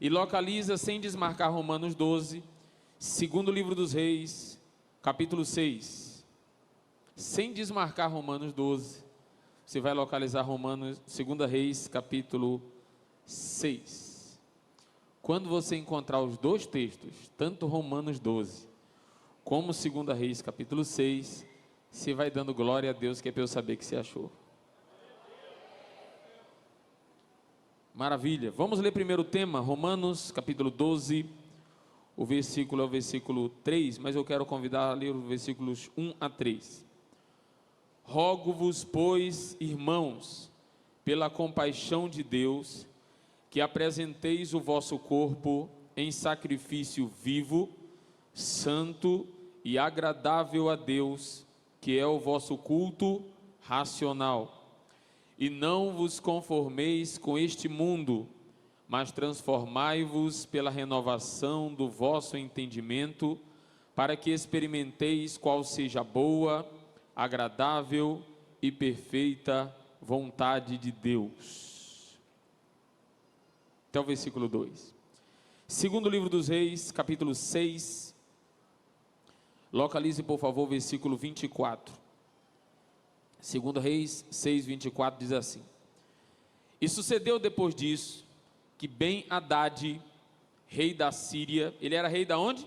E localiza, sem desmarcar, Romanos 12, segundo livro dos Reis, capítulo 6. Sem desmarcar Romanos 12, você vai localizar Romanos, 2 Reis, capítulo 6. Quando você encontrar os dois textos, tanto Romanos 12, como 2 Reis, capítulo 6, você vai dando glória a Deus, que é para eu saber que você achou. Maravilha. Vamos ler primeiro o tema, Romanos, capítulo 12, o versículo é o versículo 3, mas eu quero convidar a ler os versículos 1 a 3. Rogo-vos, pois, irmãos, pela compaixão de Deus, que apresenteis o vosso corpo em sacrifício vivo, santo e agradável a Deus, que é o vosso culto racional. E não vos conformeis com este mundo, mas transformai-vos pela renovação do vosso entendimento, para que experimenteis qual seja a boa, agradável e perfeita vontade de Deus. Até o versículo 2. Segundo livro dos Reis, capítulo 6, localize por favor o versículo 24. 2 Reis 6, 24 diz assim: E sucedeu depois disso, que Ben-Hadad, rei da Síria, ele era rei da onde?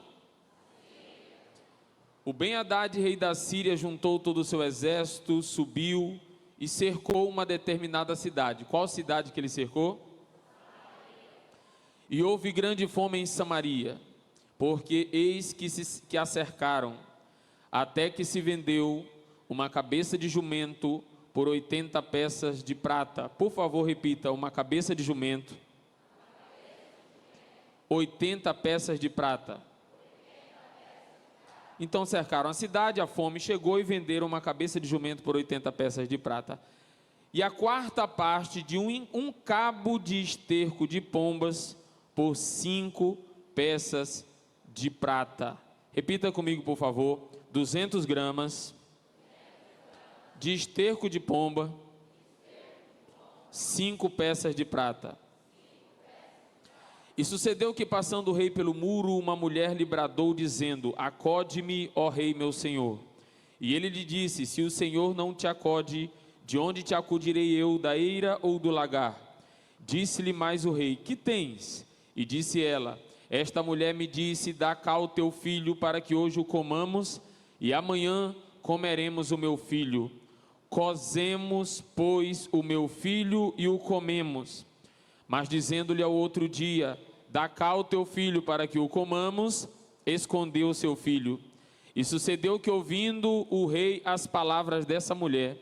O Ben-Hadad, rei da Síria, juntou todo o seu exército, subiu e cercou uma determinada cidade. Qual cidade que ele cercou? E houve grande fome em Samaria, porque eis que a cercaram, até que se vendeu uma cabeça de jumento por 80 peças de prata. Por favor, repita, uma cabeça de jumento, 80 peças de prata. Então cercaram a cidade, a fome chegou e venderam uma cabeça de jumento por 80 peças de prata. E a quarta parte de um cabo de esterco de pombas por 5 peças de prata. Repita comigo, por favor, 200 gramas de esterco de pomba, 5 peças de prata. E sucedeu que, passando o rei pelo muro, uma mulher lhe bradou, dizendo: Acode-me, ó rei meu senhor. E ele lhe disse: Se o Senhor não te acode, de onde te acudirei eu, da eira ou do lagar? Disse-lhe mais o rei: Que tens? E disse ela: Esta mulher me disse: Dá cá o teu filho, para que hoje o comamos, e amanhã comeremos o meu filho. Cozemos, pois, o meu filho e o comemos. Mas dizendo-lhe ao outro dia: Dá cá o teu filho para que o comamos, escondeu o seu filho. E sucedeu que, ouvindo o rei as palavras dessa mulher,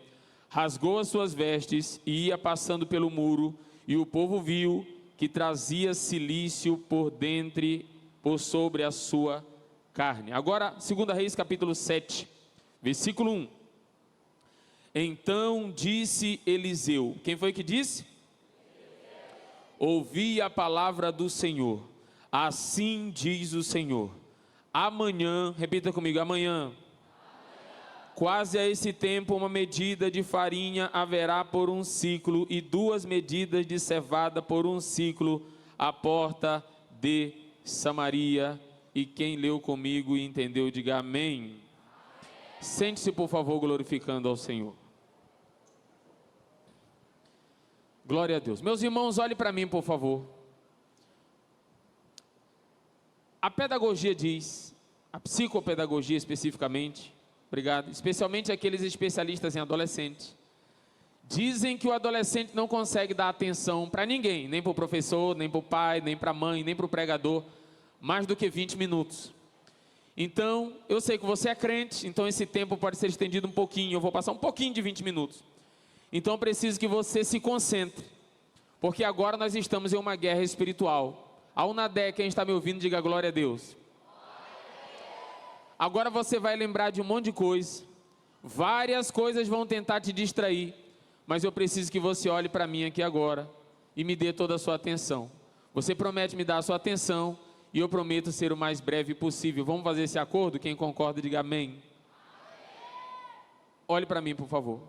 rasgou as suas vestes e ia passando pelo muro, e o povo viu que trazia cilício por sobre a sua carne. Agora, 2 Reis capítulo 7, versículo 1. Então disse Eliseu. Quem foi que disse? Ouvi a palavra do Senhor. Assim diz o Senhor: amanhã, repita comigo, amanhã, quase a esse tempo, uma medida de farinha haverá por um ciclo, e 2 medidas de cevada por um ciclo, à porta de Samaria. E quem leu comigo e entendeu, diga amém. Sente-se, por favor, glorificando ao Senhor. Glória a Deus. Meus irmãos, olhem para mim, por favor. A pedagogia diz, a psicopedagogia especificamente, obrigado, especialmente aqueles especialistas em adolescente, dizem que o adolescente não consegue dar atenção para ninguém, nem para o professor, nem para o pai, nem para a mãe, nem para o pregador, mais do que 20 minutos. Então, eu sei que você é crente, então esse tempo pode ser estendido um pouquinho, eu vou passar um pouquinho de 20 minutos. Então eu preciso que você se concentre, porque agora nós estamos em uma guerra espiritual. Ao Nadé, quem está me ouvindo, diga glória a Deus. Agora você vai lembrar de um monte de coisa, várias coisas vão tentar te distrair, mas eu preciso que você olhe para mim aqui agora e me dê toda a sua atenção. Você promete me dar a sua atenção e eu prometo ser o mais breve possível. Vamos fazer esse acordo? Quem concorda, diga amém. Olhe para mim, por favor.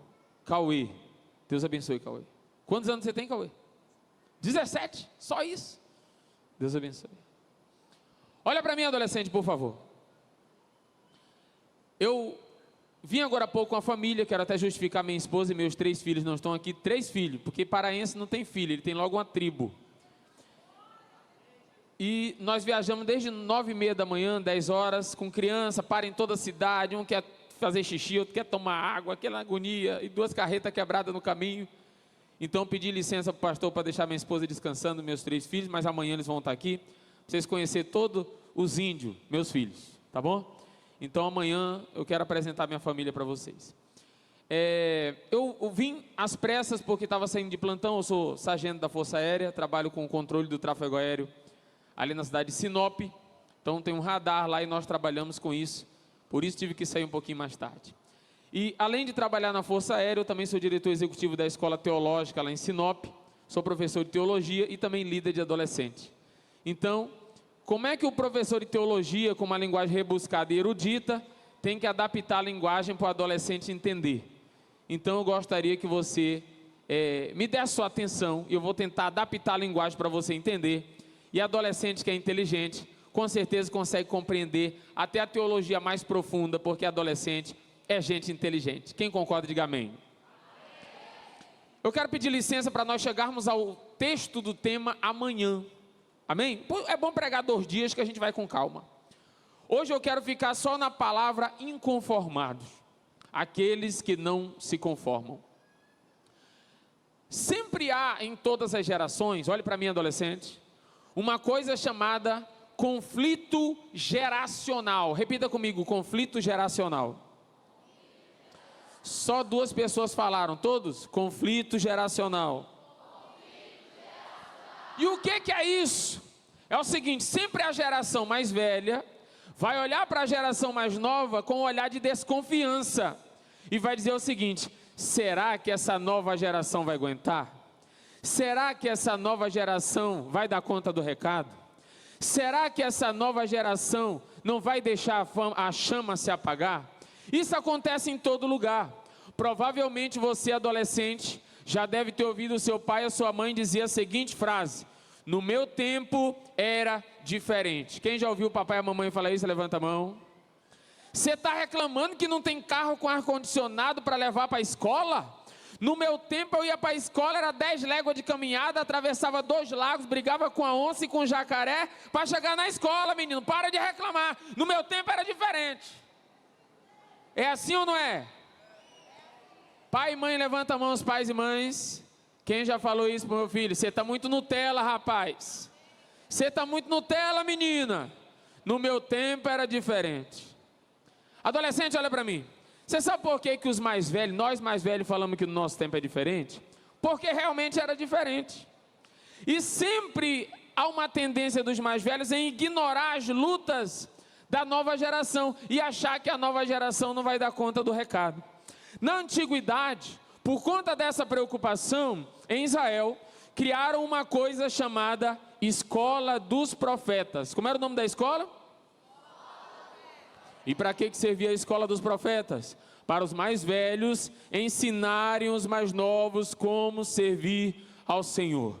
Cauê. Deus abençoe, Cauê. Quantos anos você tem, Cauê? 17, só isso. Deus abençoe. Olha para mim, adolescente, por favor. Eu vim agora há pouco com a família, quero até justificar minha esposa e meus 3 filhos não estão aqui. 3 filhos, porque paraense não tem filho, ele tem logo uma tribo. E nós viajamos desde 9h30 da manhã, 10 horas, com criança, para em toda a cidade, um quer fazer xixi, outro quer tomar água, aquela agonia, e 2 carretas quebradas no caminho. Então pedi licença para o pastor para deixar minha esposa descansando, meus 3 filhos, mas amanhã eles vão estar aqui, para vocês conhecerem todos os índios, meus filhos, tá bom? Então amanhã eu quero apresentar minha família para vocês. Eu vim às pressas porque estava saindo de plantão, eu sou sargento da Força Aérea, trabalho com o controle do tráfego aéreo ali na cidade de Sinop, então tem um radar lá e nós trabalhamos com isso, por isso tive que sair um pouquinho mais tarde. E além de trabalhar na Força Aérea, eu também sou diretor executivo da Escola Teológica lá em Sinop, sou professor de teologia e também líder de adolescente. Então, como é que o professor de teologia, com uma linguagem rebuscada e erudita, tem que adaptar a linguagem para o adolescente entender? Então eu gostaria que você me desse sua atenção e eu vou tentar adaptar a linguagem para você entender. E adolescente que é inteligente, com certeza consegue compreender até a teologia mais profunda, porque adolescente é gente inteligente. Quem concorda, diga amém. Eu quero pedir licença para nós chegarmos ao texto do tema amanhã. Amém? É bom pregar 2 dias que a gente vai com calma. Hoje eu quero ficar só na palavra inconformados. Aqueles que não se conformam. Sempre há em todas as gerações, olhe para mim, adolescente, uma coisa chamada conflito geracional. Repita comigo, conflito geracional. Só 2 pessoas falaram, todos? Conflito geracional. E o que é isso? É o seguinte, sempre a geração mais velha vai olhar para a geração mais nova com um olhar de desconfiança. E vai dizer o seguinte, será que essa nova geração vai aguentar? Será que essa nova geração vai dar conta do recado? Será que essa nova geração não vai deixar a chama se apagar? Isso acontece em todo lugar. Provavelmente você, adolescente, já deve ter ouvido o seu pai ou sua mãe dizer a seguinte frase: no meu tempo era diferente. Quem já ouviu o papai e a mamãe falar isso, levanta a mão. Você está reclamando que não tem carro com ar-condicionado para levar para a escola? No meu tempo eu ia para a escola, era 10 léguas de caminhada, atravessava 2 lagos, brigava com a onça e com o jacaré para chegar na escola, menino. Para de reclamar. No meu tempo era diferente. É assim ou não é? Pai e mãe, levanta a mão, os pais e mães. Quem já falou isso para o meu filho? Você está muito Nutella, rapaz. Você está muito Nutella, menina. No meu tempo era diferente. Adolescente, olha para mim. Você sabe por que os mais velhos, nós mais velhos falamos que no nosso tempo é diferente? Porque realmente era diferente. E sempre há uma tendência dos mais velhos em ignorar as lutas da nova geração e achar que a nova geração não vai dar conta do recado. Na antiguidade, por conta dessa preocupação, em Israel, criaram uma coisa chamada Escola dos Profetas. Como era o nome da escola? E para que servia a Escola dos Profetas? Para os mais velhos ensinarem os mais novos como servir ao Senhor.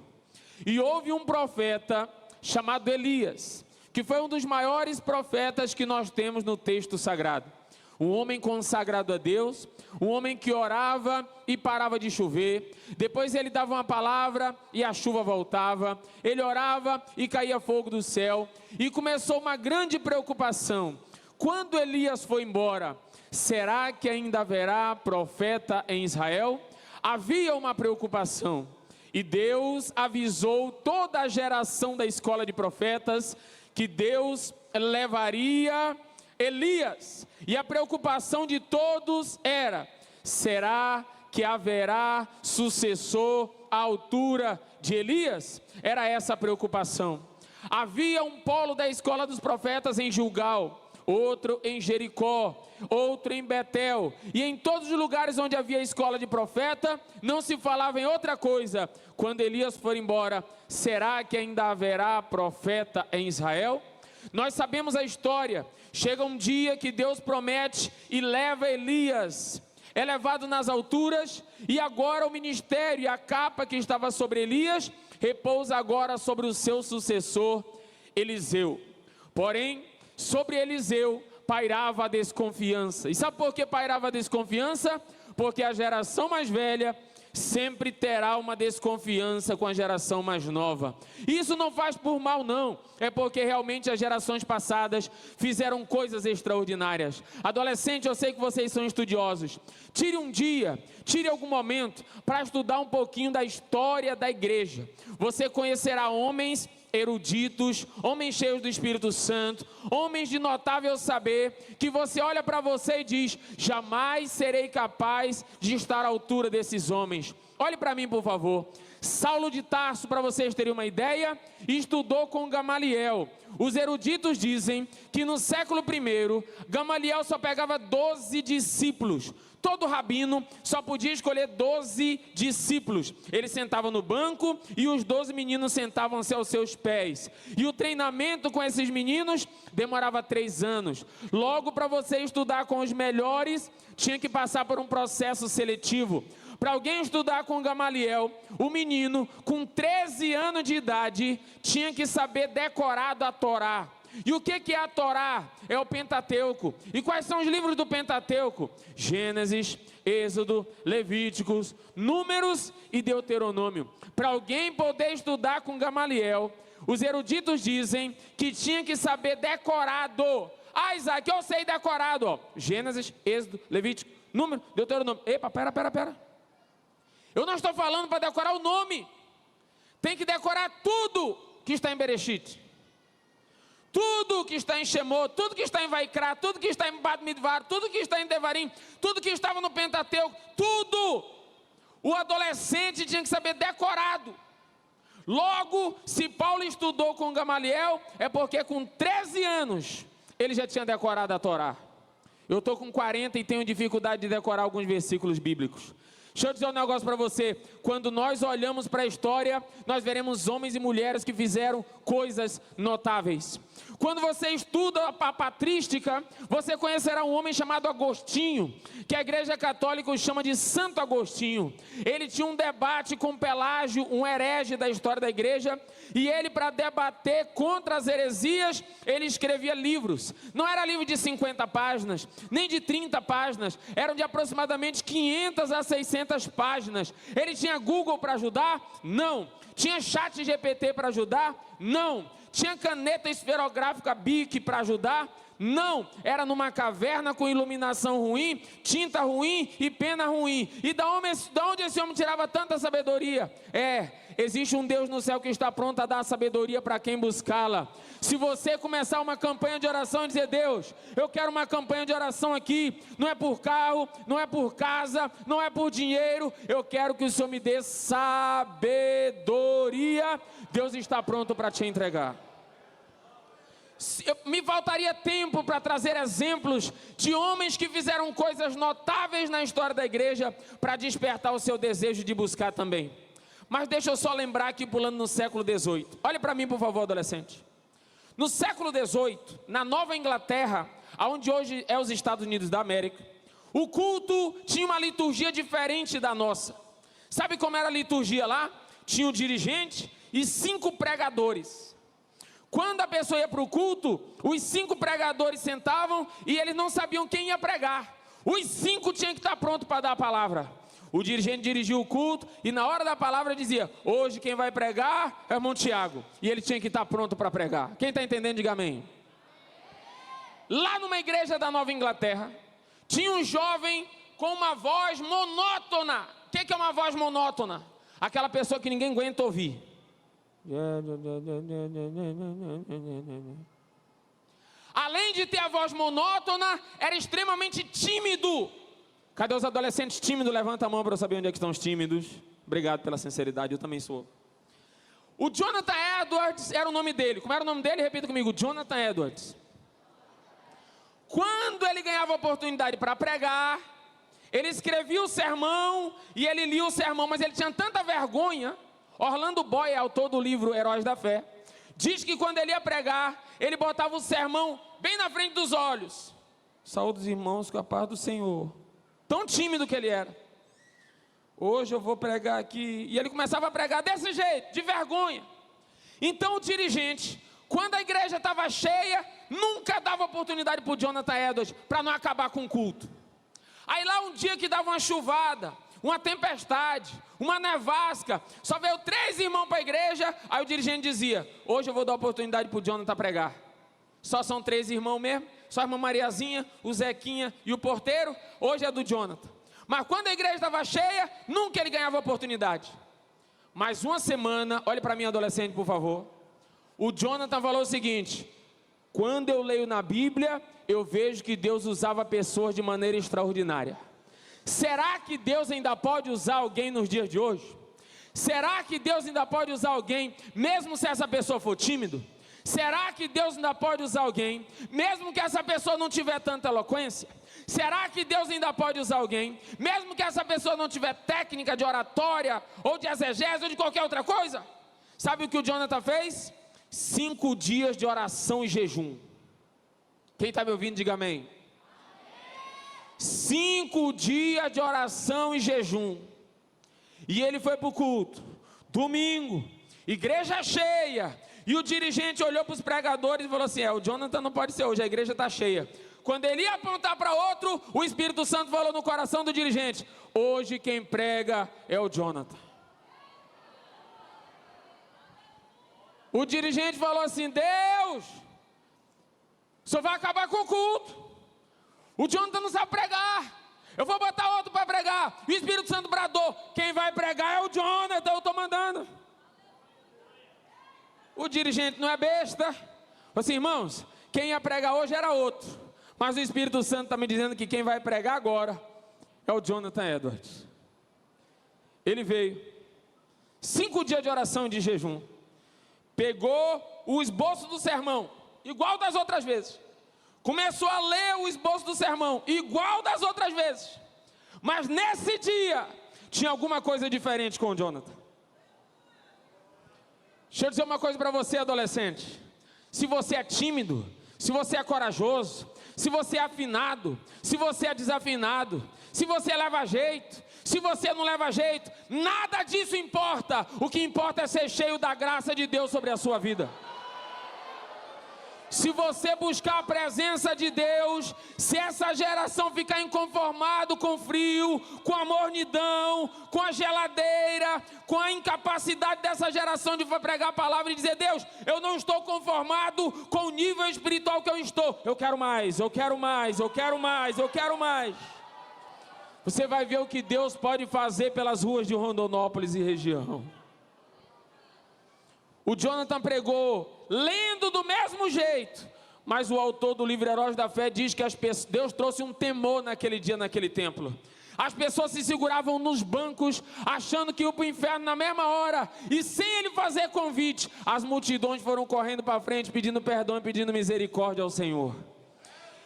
E houve um profeta chamado Elias, que foi um dos maiores profetas que nós temos no texto sagrado. Um homem consagrado a Deus, um homem que orava e parava de chover, depois ele dava uma palavra e a chuva voltava, ele orava e caía fogo do céu, e começou uma grande preocupação. Quando Elias foi embora, será que ainda haverá profeta em Israel? Havia uma preocupação, e Deus avisou toda a geração da escola de profetas que Deus levaria Elias, e a preocupação de todos era: será que haverá sucessor à altura de Elias? Era essa a preocupação. Havia um polo da escola dos profetas em Gilgal, outro em Jericó, outro em Betel, e em todos os lugares onde havia escola de profeta, não se falava em outra coisa. Quando Elias for embora, será que ainda haverá profeta em Israel? Nós sabemos a história. Chega um dia que Deus promete e leva Elias. elevado nas alturas, e agora o ministério e a capa que estava sobre Elias, repousa agora sobre o seu sucessor, Eliseu. Porém, sobre Eliseu pairava a desconfiança. E sabe por que pairava a desconfiança? Porque a geração mais velha sempre terá uma desconfiança com a geração mais nova. Isso não faz por mal não, é porque realmente as gerações passadas fizeram coisas extraordinárias. Adolescente, eu sei que vocês são estudiosos. Tire um dia, tire algum momento para estudar um pouquinho da história da igreja. Você conhecerá homens eruditos, homens cheios do Espírito Santo, homens de notável saber, que você olha para você e diz: jamais serei capaz de estar à altura desses homens. Olhe para mim, por favor. Saulo de Tarso, para vocês terem uma ideia, estudou com Gamaliel. Os eruditos dizem que no século I, Gamaliel só pegava 12 discípulos. Todo rabino só podia escolher 12 discípulos. Ele sentava no banco e os 12 meninos sentavam-se aos seus pés. E o treinamento com esses meninos demorava 3 anos. Logo, para você estudar com os melhores, tinha que passar por um processo seletivo. Para alguém estudar com Gamaliel, o menino com 13 anos de idade tinha que saber decorado a Torá. E o que é a Torá? É o Pentateuco. E quais são os livros do Pentateuco? Gênesis, Êxodo, Levíticos, Números e Deuteronômio. Para alguém poder estudar com Gamaliel, os eruditos dizem que tinha que saber decorado. Ah, Isaac, eu sei decorado, ó. Gênesis, Êxodo, Levítico, Número, Deuteronômio. Epa, pera. Eu não estou falando para decorar o nome. Tem que decorar tudo que está em Bereshit. Tudo que está em Shemot, tudo que está em Vaikra, tudo que está em Bamidbar, tudo que está em Devarim, tudo que estava no Pentateuco, tudo. O adolescente tinha que saber decorado. Logo, se Paulo estudou com Gamaliel, é porque com 13 anos ele já tinha decorado a Torá. Eu estou com 40 e tenho dificuldade de decorar alguns versículos bíblicos. Deixa eu dizer um negócio para você. Quando nós olhamos para a história, nós veremos homens e mulheres que fizeram coisas notáveis. Quando você estuda a patrística, você conhecerá um homem chamado Agostinho, que a igreja católica o chama de Santo Agostinho. Ele tinha um debate com Pelágio, um herege da história da igreja, e ele, para debater contra as heresias, ele escrevia livros. Não era livro de 50 páginas, nem de 30 páginas, eram de aproximadamente 500 a 600 páginas. Ele tinha Google para ajudar? Não. Tinha chat GPT para ajudar? Não. Tinha caneta esferográfica Bic para ajudar? Não. Era numa caverna com iluminação ruim, tinta ruim e pena ruim. E da onde esse homem tirava tanta sabedoria? Existe um Deus no céu que está pronto a dar sabedoria para quem buscá-la. Se você começar uma campanha de oração e dizer: Deus, eu quero uma campanha de oração aqui, não é por carro, não é por casa, não é por dinheiro, eu quero que o Senhor me dê sabedoria, Deus está pronto para te entregar. Me faltaria tempo para trazer exemplos de homens que fizeram coisas notáveis na história da igreja para despertar o seu desejo de buscar também. Mas deixa eu só lembrar aqui, pulando no século XVIII. Olha para mim, por favor, adolescente. No século XVIII, na Nova Inglaterra, onde hoje é os Estados Unidos da América, o culto tinha uma liturgia diferente da nossa. Sabe como era a liturgia lá? Tinha um dirigente e 5 pregadores. Quando a pessoa ia para o culto, os 5 pregadores sentavam e eles não sabiam quem ia pregar. Os 5 tinham que estar prontos para dar a palavra. O dirigente dirigia o culto e na hora da palavra dizia: hoje quem vai pregar é o irmão Tiago. E ele tinha que estar pronto para pregar. Quem está entendendo, diga amém. Lá numa igreja da Nova Inglaterra, tinha um jovem com uma voz monótona. O que é uma voz monótona? Aquela pessoa que ninguém aguenta ouvir. Além de ter a voz monótona, era extremamente tímido. Cadê os adolescentes tímidos? Levanta a mão para eu saber onde é que estão os tímidos. Obrigado pela sinceridade, eu também sou. O Jonathan Edwards era o nome dele. Como era o nome dele? Repita comigo: Jonathan Edwards. Quando ele ganhava a oportunidade para pregar, ele escrevia o sermão e ele lia o sermão, mas ele tinha tanta vergonha. Orlando Boy, autor do livro Heróis da Fé, diz que quando ele ia pregar, ele botava o sermão bem na frente dos olhos. Saúde os irmãos com a paz do Senhor. tão tímido que ele era. Hoje eu vou pregar aqui. E ele começava a pregar desse jeito, de vergonha. Então o dirigente, quando a igreja estava cheia, nunca dava oportunidade para o Jonathan Edwards, para não acabar com o culto. Aí lá um dia que dava uma chuvada, uma tempestade, uma nevasca, só veio 3 irmãos para a igreja, aí o dirigente dizia, hoje eu vou dar oportunidade para o Jonathan pregar. Só são 3 irmãos mesmo, só a irmã Mariazinha, o Zequinha e o porteiro, hoje é do Jonathan. Mas quando a igreja estava cheia, nunca ele ganhava oportunidade. Mas uma semana, olhe para mim adolescente por favor, o Jonathan falou o seguinte, quando eu leio na Bíblia, eu vejo que Deus usava pessoas de maneira extraordinária. Será que Deus ainda pode usar alguém nos dias de hoje? Será que Deus ainda pode usar alguém, mesmo se essa pessoa for tímido? Será que Deus ainda pode usar alguém, mesmo que essa pessoa não tiver tanta eloquência? Será que Deus ainda pode usar alguém, mesmo que essa pessoa não tiver técnica de oratória, ou de exegese, ou de qualquer outra coisa? Sabe o que o Jonathan fez? 5 dias de oração e jejum. Quem está me ouvindo, diga amém. 5 dias de oração e jejum. E ele foi para o culto, domingo, igreja cheia. E o dirigente olhou para os pregadores e falou assim, o Jonathan não pode ser hoje, a igreja está cheia. Quando ele ia apontar para outro, o Espírito Santo falou no coração do dirigente, hoje quem prega é o Jonathan. O dirigente falou assim, Deus, o senhor vai acabar com o culto. O Jonathan não sabe pregar, eu vou botar outro para pregar. E o Espírito Santo bradou, quem vai pregar é o Jonathan, eu estou mandando. O dirigente não é besta. Assim, irmãos, quem ia pregar hoje era outro, mas o Espírito Santo está me dizendo que quem vai pregar agora é o Jonathan Edwards. Ele veio, 5 dias de oração e de jejum, pegou o esboço do sermão, igual das outras vezes, começou a ler o esboço do sermão, igual das outras vezes, mas nesse dia, tinha alguma coisa diferente com o Jonathan. Deixa eu dizer uma coisa para você adolescente, se você é tímido, se você é corajoso, se você é afinado, se você é desafinado, se você leva jeito, se você não leva jeito, nada disso importa, o que importa é ser cheio da graça de Deus sobre a sua vida. Se você buscar a presença de Deus, se essa geração ficar inconformado com o frio, com a mornidão, com a geladeira, com a incapacidade dessa geração de pregar a palavra e dizer, Deus, eu não estou conformado com o nível espiritual que eu estou, eu quero mais, eu quero mais, eu quero mais, eu quero mais. Você vai ver o que Deus pode fazer pelas ruas de Rondonópolis e região. O Jonathan pregou, lendo do mesmo jeito, mas o autor do livro Heróis da Fé diz que Deus trouxe um temor naquele dia, naquele templo. As pessoas se seguravam nos bancos, achando que iam para o inferno na mesma hora, e sem ele fazer convite, as multidões foram correndo para frente, pedindo perdão e pedindo misericórdia ao Senhor.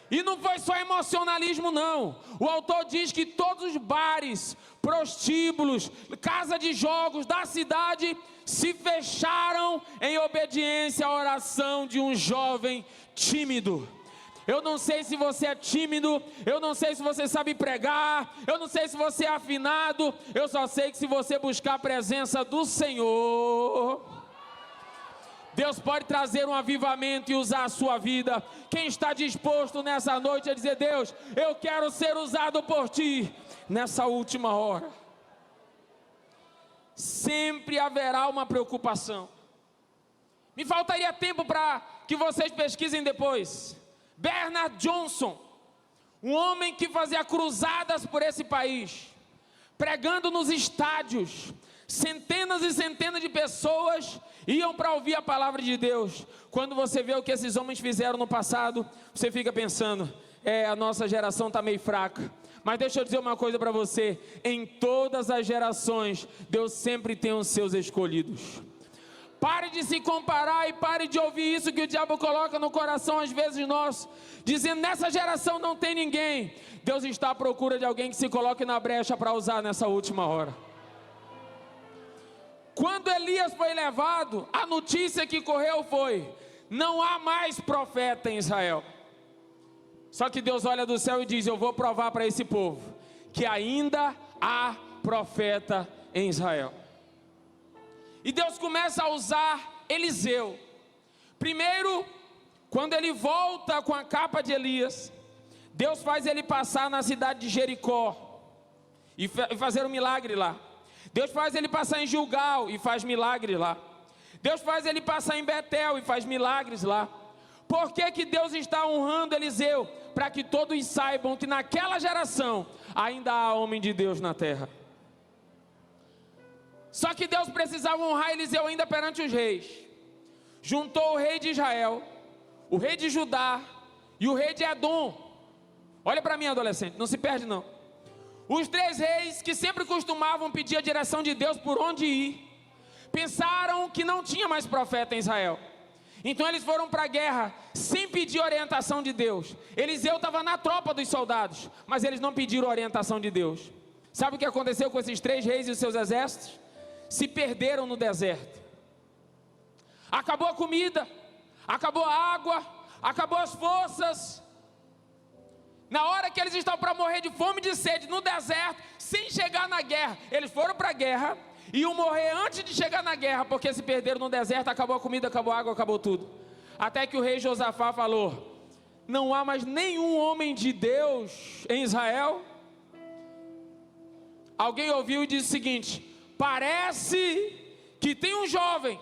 E não foi só emocionalismo não, o autor diz que todos os bares, prostíbulos, casa de jogos da cidade se fecharam em obediência à oração de um jovem tímido. Eu não sei se você é tímido, eu não sei se você sabe pregar, eu não sei se você é afinado, eu só sei que se você buscar a presença do Senhor, Deus pode trazer um avivamento e usar a sua vida. Quem está disposto nessa noite a dizer, Deus, eu quero ser usado por Ti nessa última hora. Sempre haverá uma preocupação. Me faltaria tempo para que vocês pesquisem depois. Bernard Johnson, um homem que fazia cruzadas por esse país, pregando nos estádios, centenas e centenas de pessoas iam para ouvir a palavra de Deus. Quando você vê o que esses homens fizeram no passado, você fica pensando, a nossa geração está meio fraca. Mas deixa eu dizer uma coisa para você, em todas as gerações, Deus sempre tem os seus escolhidos. Pare de se comparar e pare de ouvir isso que o diabo coloca no coração às vezes nosso, dizendo, nessa geração não tem ninguém. Deus está à procura de alguém que se coloque na brecha para usar nessa última hora. Quando Elias foi levado, a notícia que correu foi, não há mais profeta em Israel. Só que Deus olha do céu e diz, eu vou provar para esse povo, que ainda há profeta em Israel. E Deus começa a usar Eliseu. Primeiro, quando ele volta com a capa de Elias, Deus faz ele passar na cidade de Jericó e fazer um milagre lá. Deus faz ele passar em Gilgal e faz milagre lá. Deus faz ele passar em Betel e faz milagres lá. Por que que Deus está honrando Eliseu? Para que todos saibam que naquela geração ainda há homem de Deus na terra. Só que Deus precisava honrar Eliseu ainda perante os reis. Juntou o rei de Israel, o rei de Judá e o rei de Edom. Olha para mim, adolescente, não se perde não. Os 3 reis que sempre costumavam pedir a direção de Deus por onde ir, pensaram que não tinha mais profeta em Israel. Então eles foram para a guerra sem pedir orientação de Deus. Eliseu estava na tropa dos soldados, mas eles não pediram orientação de Deus. Sabe o que aconteceu com esses 3 reis e os seus exércitos? Se perderam no deserto. Acabou a comida, acabou a água, acabou as forças. Na hora que eles estão para morrer de fome e de sede no deserto, sem chegar na guerra, eles foram para a guerra e iam morrer antes de chegar na guerra, porque se perderam no deserto, acabou a comida, acabou a água, acabou tudo. Até que o rei Josafá falou: não há mais nenhum homem de Deus em Israel? Alguém ouviu e disse o seguinte: parece que tem um jovem,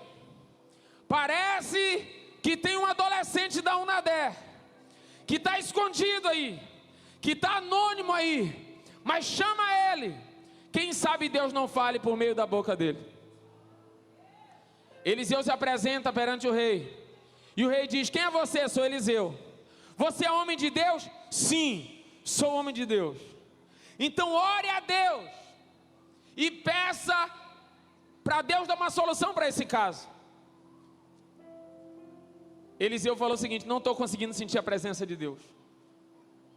parece que tem um adolescente da Unadé, que está escondido aí, que está anônimo aí, mas chama ele, quem sabe Deus não fale por meio da boca dele. Eliseu se apresenta perante o rei, e o rei diz: quem é você? Sou Eliseu. Você é homem de Deus? Sim, sou homem de Deus. Então ore a Deus, e peça para Deus dar uma solução para esse caso. Eliseu falou o seguinte: não estou conseguindo sentir a presença de Deus.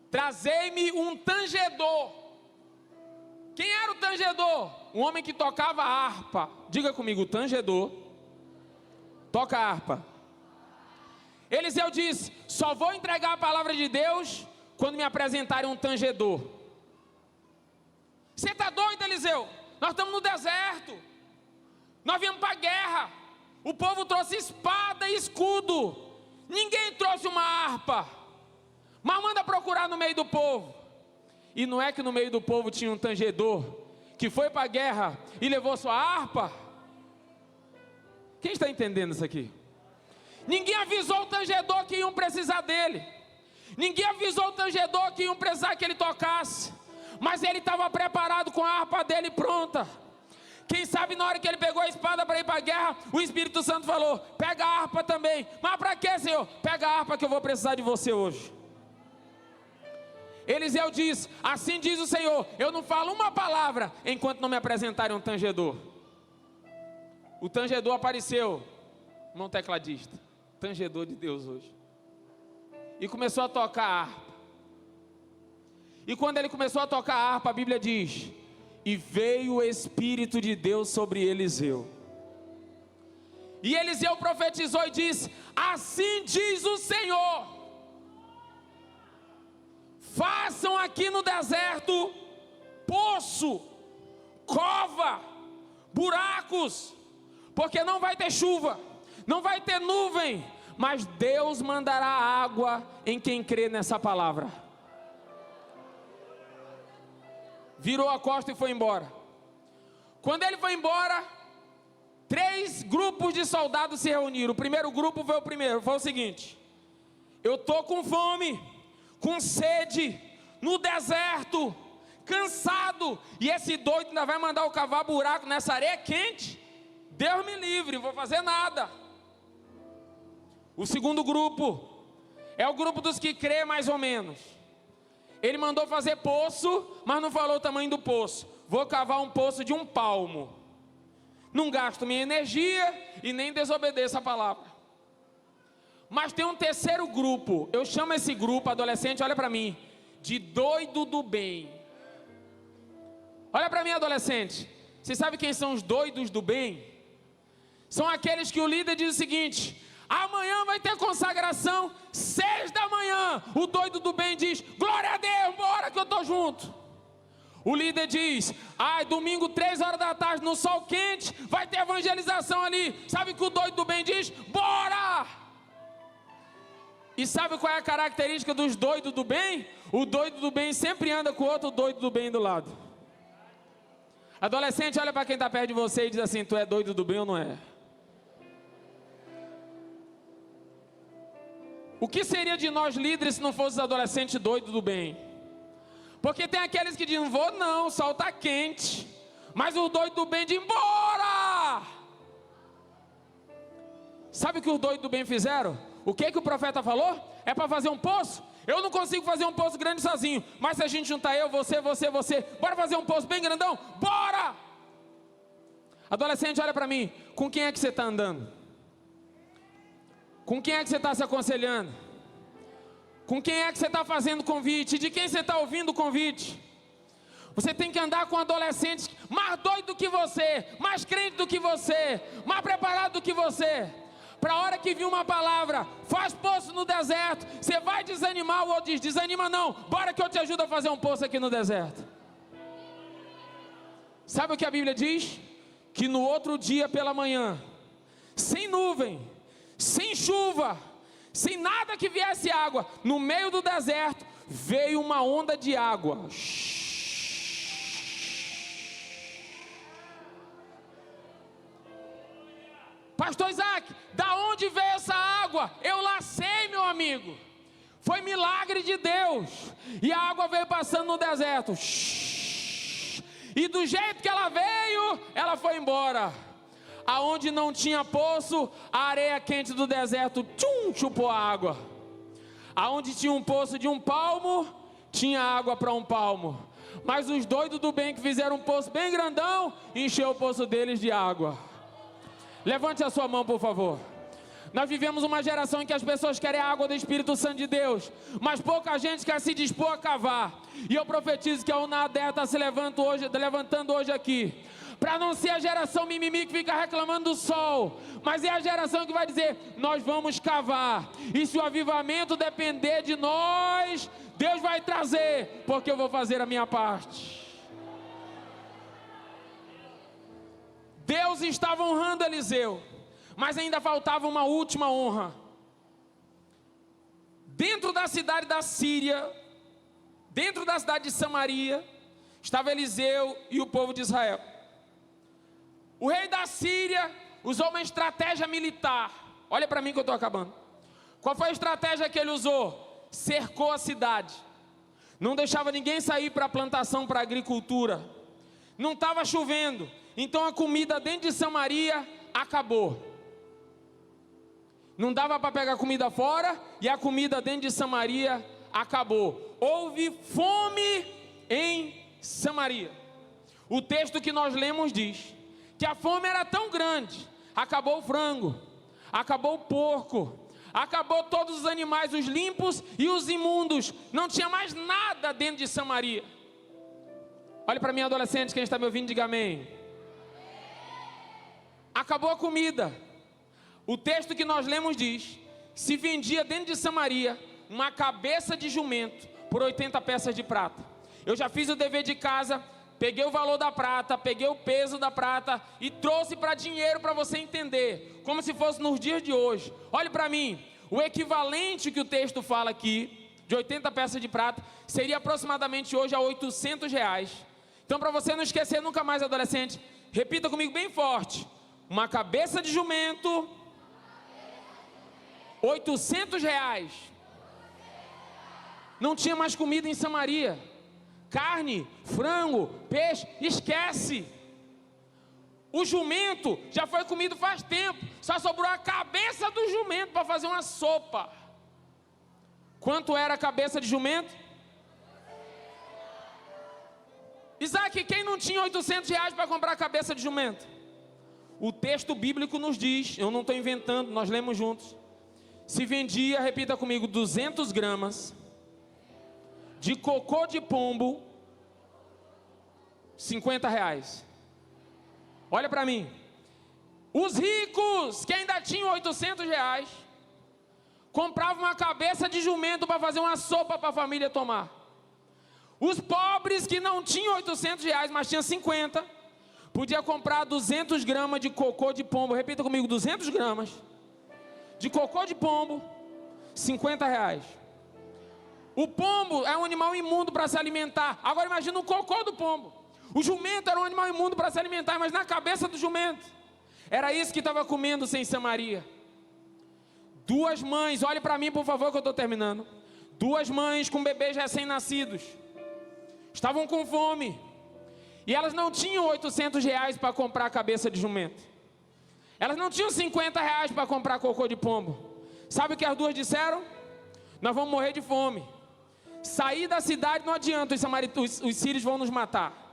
Trazei-me um tangedor. Quem era o tangedor? Um homem que tocava harpa. Diga comigo, tangedor toca harpa. Eliseu disse: só vou entregar a palavra de Deus quando me apresentarem um tangedor. Você está doido, Eliseu? Nós estamos no deserto, nós viemos para a guerra, o povo trouxe espada e escudo, ninguém trouxe uma harpa, mas manda procurar no meio do povo. E não é que no meio do povo tinha um tangedor que foi para a guerra e levou sua harpa? Quem está entendendo isso aqui? Ninguém avisou o tangedor que iam precisar dele, ninguém avisou o tangedor que iam precisar que ele tocasse, mas ele estava preparado com a harpa dele pronta. Quem sabe na hora que ele pegou a espada para ir para a guerra, o Espírito Santo falou: pega a harpa também. Mas para quê, Senhor? Pega a harpa que eu vou precisar de você hoje. Eliseu diz: assim diz o Senhor, eu não falo uma palavra enquanto não me apresentarem um tangedor. O tangedor apareceu, irmão tecladista, tangedor de Deus hoje, e começou a tocar a harpa. E quando ele começou a tocar a harpa, a Bíblia diz: e veio o Espírito de Deus sobre Eliseu. E Eliseu profetizou e disse: assim diz o Senhor, façam aqui no deserto poço, cova, buracos, porque não vai ter chuva, não vai ter nuvem, mas Deus mandará água em quem crê nessa palavra. Virou a costa e foi embora. Quando ele foi embora, 3 grupos de soldados se reuniram. O primeiro grupo foi o seguinte: eu estou com fome, com sede, no deserto, cansado, e esse doido ainda vai mandar eu cavar buraco nessa areia quente? Deus me livre, não vou fazer nada. O segundo grupo é o grupo dos que crê mais ou menos. Ele mandou fazer poço, mas não falou o tamanho do poço. Vou cavar um poço de 1 palmo. Não gasto minha energia e nem desobedeço a palavra. Mas tem um terceiro grupo. Eu chamo esse grupo, adolescente, olha para mim, de doido do bem. Olha para mim, adolescente. Você sabe quem são os doidos do bem? São aqueles que o líder diz o seguinte: amanhã vai ter consagração, 6 da manhã. O doido do bem diz: glória a Deus, bora que eu estou junto. O líder diz, domingo 3 horas da tarde, no sol quente, vai ter evangelização ali. Sabe o que o doido do bem diz? Bora! E sabe qual é a característica dos doidos do bem? O doido do bem sempre anda com o outro doido do bem do lado. Adolescente, olha para quem está perto de você e diz assim, tu é doido do bem ou não é? O que seria de nós líderes se não fosse adolescente doido do bem? Porque tem aqueles que dizem, vou não, o sol está quente. Mas o doido do bem diz, embora! Sabe o que os doidos do bem fizeram? O que o profeta falou? É para fazer um poço? Eu não consigo fazer um poço grande sozinho. Mas se a gente juntar eu, você, bora fazer um poço bem grandão? Bora! Adolescente, olha para mim. Com quem é que você está andando? Com quem é que você está se aconselhando? Com quem é que você está fazendo convite? De quem você está ouvindo o convite? Você tem que andar com adolescentes mais doidos do que você, mais crentes do que você, mais preparados do que você. Para a hora que vir uma palavra, faz poço no deserto, você vai desanimar, o outro diz, desanima não, bora que eu te ajudo a fazer um poço aqui no deserto. Sabe o que a Bíblia diz? Que no outro dia pela manhã, sem nuvem, sem chuva, sem nada que viesse água, no meio do deserto, veio uma onda de água. Pastor Isaac, da onde veio essa água? Eu lacei, meu amigo. Foi milagre de Deus. E a água veio passando no deserto. E do jeito que ela veio, ela foi embora. Aonde não tinha poço, a areia quente do deserto chupou a água. Aonde tinha um poço de 1 palmo, tinha água para 1 palmo. Mas os doidos do bem que fizeram um poço bem grandão, encheu o poço deles de água. Levante a sua mão, por favor. Nós vivemos uma geração em que as pessoas querem a água do Espírito Santo de Deus, mas pouca gente quer se dispor a cavar. E eu profetizo que a UNADER está se levantando hoje aqui, para não ser a geração mimimi que fica reclamando do sol, mas é a geração que vai dizer, nós vamos cavar. E se o avivamento depender de nós, Deus vai trazer, porque eu vou fazer a minha parte. Deus estava honrando Eliseu, mas ainda faltava uma última honra. Dentro da cidade da Síria, dentro da cidade de Samaria, estava Eliseu e o povo de Israel. O rei da Síria usou uma estratégia militar. Olha para mim que eu estou acabando. Qual foi a estratégia que ele usou? Cercou a cidade. Não deixava ninguém sair para a plantação, para a agricultura. Não estava chovendo. Então a comida dentro de Samaria acabou. Não dava para pegar comida fora e a comida dentro de Samaria acabou. Houve fome em Samaria. O texto que nós lemos diz que a fome era tão grande, acabou o frango, acabou o porco, acabou todos os animais, os limpos e os imundos. Não tinha mais nada dentro de Samaria. Olha para mim, adolescente, quem está me ouvindo, diga amém. Acabou a comida. O texto que nós lemos diz, se vendia dentro de Samaria uma cabeça de jumento por 80 peças de prata. Eu já fiz o dever de casa, peguei o valor da prata, peguei o peso da prata e trouxe para dinheiro para você entender, como se fosse nos dias de hoje. Olhe para mim, o equivalente que o texto fala aqui, de 80 peças de prata, seria aproximadamente hoje a R$800. Então, para você não esquecer nunca mais, adolescente, repita comigo bem forte. Uma cabeça de jumento, R$800. Não tinha mais comida em Samaria. Carne, frango, peixe, esquece. O jumento já foi comido faz tempo. Só sobrou a cabeça do jumento para fazer uma sopa. Quanto era a cabeça de jumento? Isaac, quem não tinha R$800 para comprar a cabeça de jumento? O texto bíblico nos diz, eu não estou inventando, nós lemos juntos. Se vendia, repita comigo, 200 gramas de cocô de pombo, R$50. Olha para mim. Os ricos, que ainda tinham R$800, compravam uma cabeça de jumento para fazer uma sopa para a família tomar. Os pobres que não tinham 800 reais, mas tinham 50, podia comprar 200 gramas de cocô de pombo. Repita comigo, 200 gramas de cocô de pombo, 50 reais. O pombo é um animal imundo para se alimentar. Agora imagina o cocô do pombo. O jumento era um animal imundo para se alimentar, mas na cabeça do jumento era isso que estava comendo-se em Samaria. Duas mães, olhe para mim por favor que eu estou terminando. Duas mães com bebês recém-nascidos estavam com fome, e elas não tinham 800 reais para comprar a cabeça de jumento. Elas não tinham 50 reais para comprar cocô de pombo. Sabe o que as duas disseram? Nós vamos morrer de fome. Sair da cidade não adianta, os sírios vão nos matar.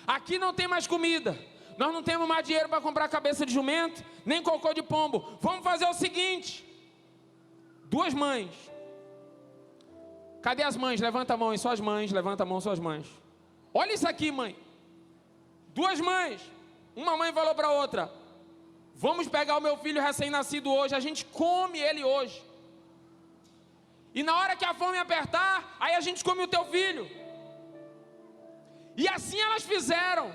Aqui não tem mais comida, nós não temos mais dinheiro para comprar cabeça de jumento, nem cocô de pombo. Vamos fazer o seguinte. Duas mães. Cadê as mães? Levanta a mão aí, suas mães. Levanta a mão, suas mães. Olha isso aqui, mãe. Duas mães. Uma mãe falou para a outra: vamos pegar o meu filho recém-nascido hoje, a gente come ele hoje. E na hora que a fome apertar, aí a gente come o teu filho. E assim elas fizeram.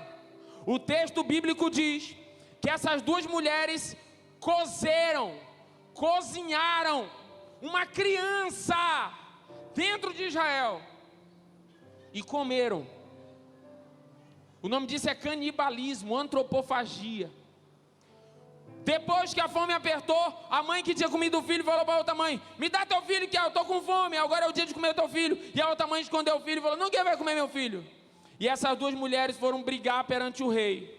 O texto bíblico diz que essas duas mulheres cozinharam uma criança dentro de Israel e comeram. O nome disso é canibalismo, antropofagia. Depois que a fome apertou, a mãe que tinha comido o filho falou para a outra mãe: me dá teu filho que eu estou com fome, agora é o dia de comer teu filho. E a outra mãe escondeu o filho e falou: ninguém vai comer meu filho. E essas duas mulheres foram brigar perante o rei.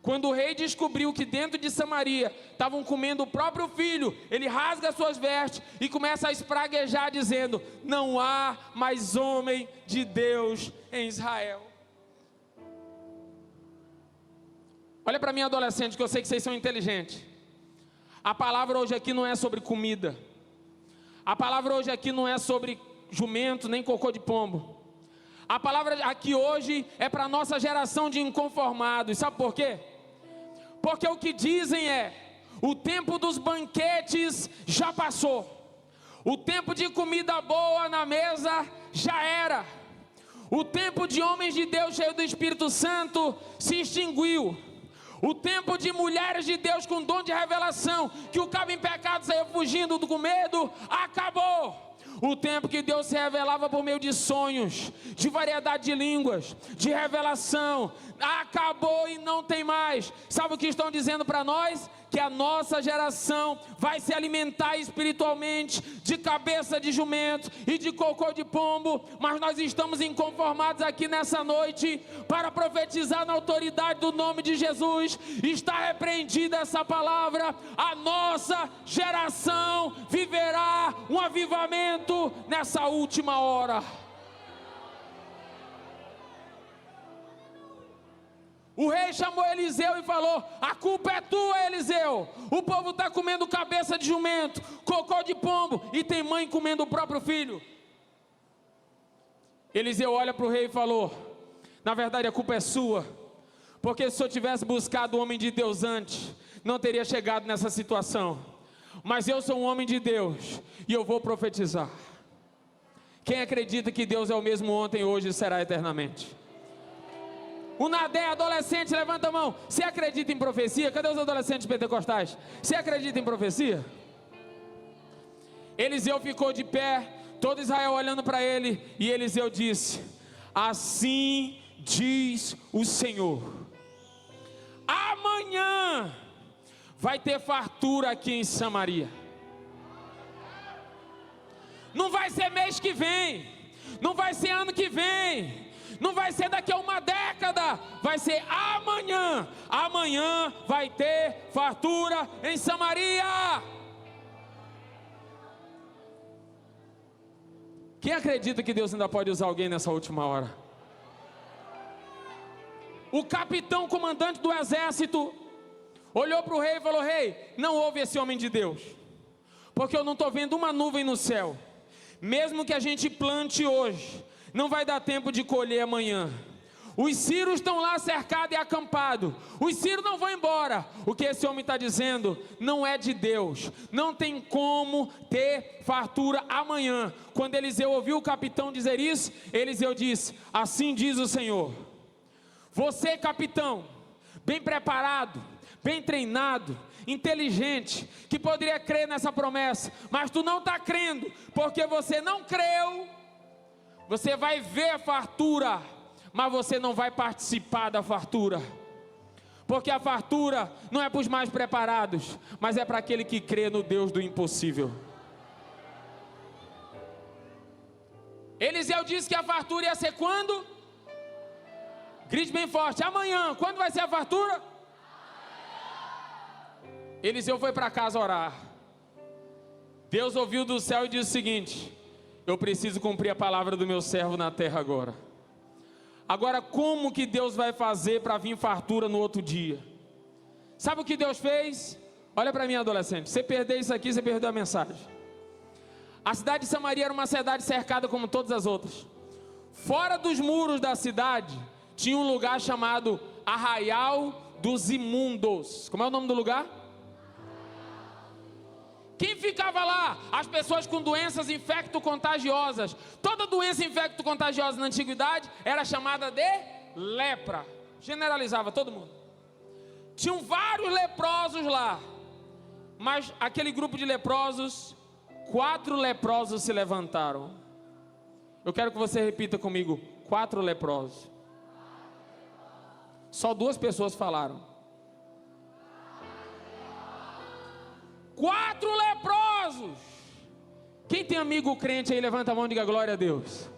Quando o rei descobriu que dentro de Samaria estavam comendo o próprio filho, ele rasga suas vestes e começa a espraguejar dizendo: não há mais homem de Deus em Israel. Olha para mim, adolescente, que eu sei que vocês são inteligentes. A palavra hoje aqui não é sobre comida. A palavra hoje aqui não é sobre jumento, nem cocô de pombo. A palavra aqui hoje é para a nossa geração de inconformados. Sabe por quê? Porque o que dizem é: o tempo dos banquetes já passou. O tempo de comida boa na mesa já era. O tempo de homens de Deus cheios do Espírito Santo se extinguiu. O tempo de mulheres de Deus com dom de revelação, que o cabo em pecado saiu fugindo com medo, acabou. O tempo que Deus se revelava por meio de sonhos, de variedade de línguas, de revelação, acabou e não tem mais. Sabe o que estão dizendo para nós? Que a nossa geração vai se alimentar espiritualmente de cabeça de jumento e de cocô de pombo, mas nós estamos inconformados aqui nessa noite para profetizar na autoridade do nome de Jesus. Está repreendida essa palavra. A nossa geração viverá um avivamento nessa última hora. O rei chamou Eliseu e falou: a culpa é tua, Eliseu. O povo está comendo cabeça de jumento, cocô de pombo, e tem mãe comendo o próprio filho. Eliseu olha para o rei e falou: na verdade a culpa é sua, porque se eu tivesse buscado o homem de Deus antes, não teria chegado nessa situação. Mas eu sou um homem de Deus e eu vou profetizar. Quem acredita que Deus é o mesmo ontem, hoje e será eternamente? O Nadé, adolescente, levanta a mão. Você acredita em profecia? Cadê os adolescentes pentecostais? Você acredita em profecia? Eliseu ficou de pé, todo Israel olhando para ele, e Eliseu disse: assim diz o Senhor, amanhã vai ter fartura aqui em Samaria. Não vai ser mês que vem, não vai ser ano que vem, não vai ser daqui a uma década, vai ser amanhã. Amanhã vai ter fartura em Samaria. Quem acredita que Deus ainda pode usar alguém nessa última hora? O capitão comandante do exército olhou para o rei e falou: rei, não ouve esse homem de Deus, porque eu não estou vendo uma nuvem no céu. Mesmo que a gente plante hoje, não vai dar tempo de colher amanhã. Os sírios estão lá cercados e acampados. Os sírios não vão embora. O que esse homem está dizendo não é de Deus. Não tem como ter fartura amanhã. Quando Eliseu ouviu o capitão dizer isso, Eliseu disse: assim diz o Senhor. Você, capitão, bem preparado, bem treinado, inteligente, que poderia crer nessa promessa, mas tu não está crendo, porque você não creu. Você vai ver a fartura, mas você não vai participar da fartura, porque a fartura não é para os mais preparados, mas é para aquele que crê no Deus do impossível. Eliseu disse que a fartura ia ser quando? Grite bem forte: amanhã. Quando vai ser a fartura? Eliseu foi para casa orar. Deus ouviu do céu e disse o seguinte: eu preciso cumprir a palavra do meu servo na terra agora. Agora, como que Deus vai fazer para vir fartura no outro dia? Sabe o que Deus fez? Olha para mim, adolescente, você perder isso aqui, você perdeu a mensagem. A cidade de Samaria era uma cidade cercada como todas as outras. Fora dos muros da cidade, tinha um lugar chamado Arraial dos Imundos. Como é o nome do lugar? Quem ficava lá? As pessoas com doenças infecto-contagiosas. Toda doença infecto-contagiosa na antiguidade era chamada de lepra. Generalizava todo mundo. Tinham vários leprosos lá. Mas aquele grupo de leprosos, 4 leprosos se levantaram. Eu quero que você repita comigo: 4 leprosos. Só 2 pessoas falaram. 4 leprosos. Quem tem amigo crente aí, levanta a mão e diga glória a Deus.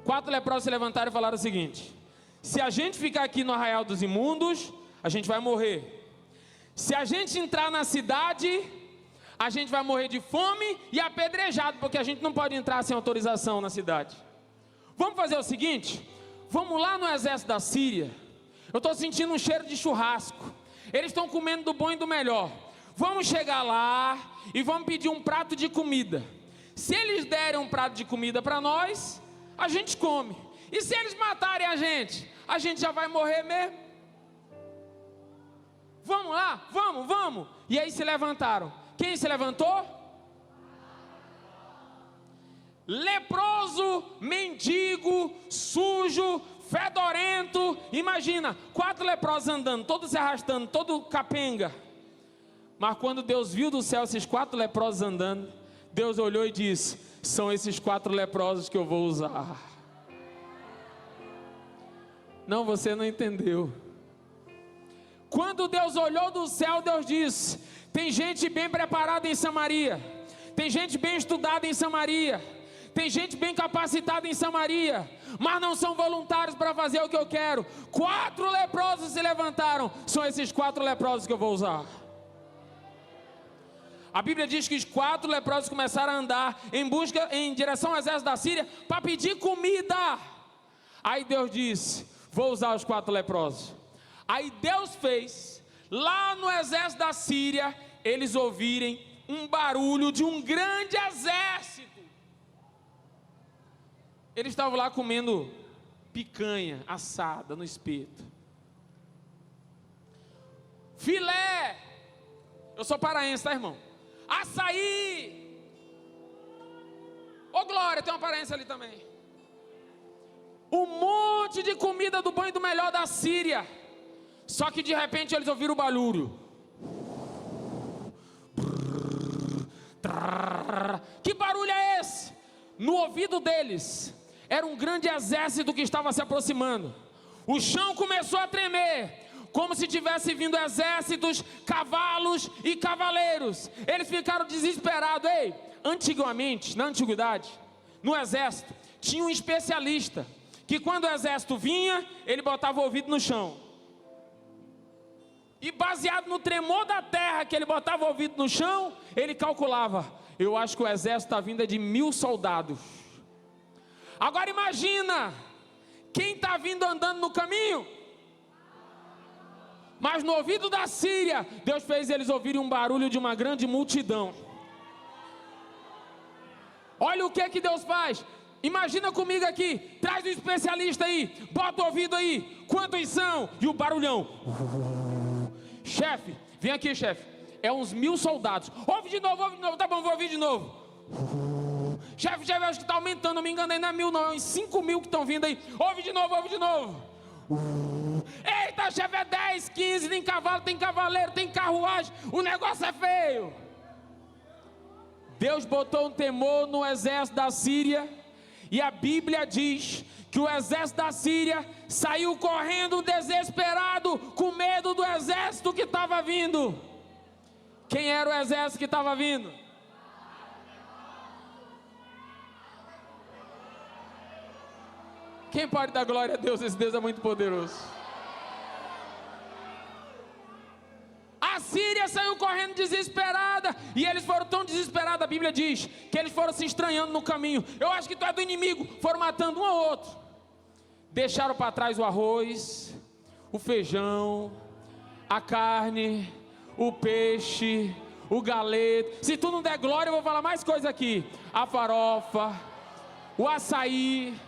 4 leprosos se levantaram e falaram o seguinte: se a gente ficar aqui no Arraial dos Imundos, a gente vai morrer. Se a gente entrar na cidade, a gente vai morrer de fome e apedrejado, porque a gente não pode entrar sem autorização na cidade. Vamos fazer o seguinte: vamos lá no exército da Síria. Eu estou sentindo um cheiro de churrasco. Eles estão comendo do bom e do melhor. Vamos chegar lá e vamos pedir um prato de comida. Se eles derem um prato de comida para nós, a gente come. E se eles matarem a gente já vai morrer mesmo. Vamos lá, vamos. E aí se levantaram. Quem se levantou? Leproso, mendigo, sujo, fedorento. Imagina, 4 leprosos andando, todos se arrastando, todo capenga. Mas quando Deus viu do céu esses 4 leprosos andando, Deus olhou e disse: são esses 4 leprosos que eu vou usar. Não, você não entendeu. Quando Deus olhou do céu, Deus disse: tem gente bem preparada em Samaria, tem gente bem estudada em Samaria, tem gente bem capacitada em Samaria, mas não são voluntários para fazer o que eu quero. 4 leprosos se levantaram. São esses 4 leprosos que eu vou usar. A Bíblia diz que os 4 leprosos começaram a andar em direção ao exército da Síria para pedir comida. Aí Deus disse: vou usar os 4 leprosos. Aí Deus fez, lá no exército da Síria, eles ouvirem um barulho de um grande exército. Eles estavam lá comendo picanha assada no espeto, filé. Eu sou paraense, tá, irmão? Açaí. Ô glória, tem uma paraense ali também. Um monte de comida do bom e do melhor da Síria. Só que de repente eles ouviram o barulho. Que barulho é esse? No ouvido deles era um grande exército que estava se aproximando. O chão começou a tremer, como se tivesse vindo exércitos, cavalos e cavaleiros. Eles ficaram desesperados. Ei, antigamente, na antiguidade, no exército, tinha um especialista, que quando o exército vinha, ele botava o ouvido no chão. E baseado no tremor da terra, que ele botava o ouvido no chão, ele calculava: eu acho que o exército está vindo de 1000 soldados. Agora imagina, quem está vindo andando no caminho? Mas no ouvido da Síria, Deus fez eles ouvirem um barulho de uma grande multidão. Olha o que Deus faz. Imagina comigo aqui, traz um especialista aí, bota o ouvido aí, quantos são? E o barulhão. Chefe, vem aqui, chefe, é uns 1000 soldados. Ouve de novo, tá bom, vou ouvir de novo. Chefe, acho que está aumentando, não me enganei, não é 1000 não, é uns 5000 que estão vindo aí. Ouve de novo. Eita, chefe, é 10, 15, tem cavalo, tem cavaleiro, tem carruagem, o negócio é feio. Deus botou um temor no exército da Síria, e a Bíblia diz que o exército da Síria saiu correndo desesperado, com medo do exército que estava vindo. Quem era o exército que estava vindo? Quem pode dar glória a Deus? Esse Deus é muito poderoso. A Síria saiu correndo desesperada, e eles foram tão desesperados, a Bíblia diz, que eles foram se estranhando no caminho. Eu acho que tu é do inimigo. Foram matando um ao outro. Deixaram para trás o arroz, o feijão, a carne, o peixe, o galeto. Se tu não der glória, eu vou falar mais coisa aqui. A farofa, o açaí.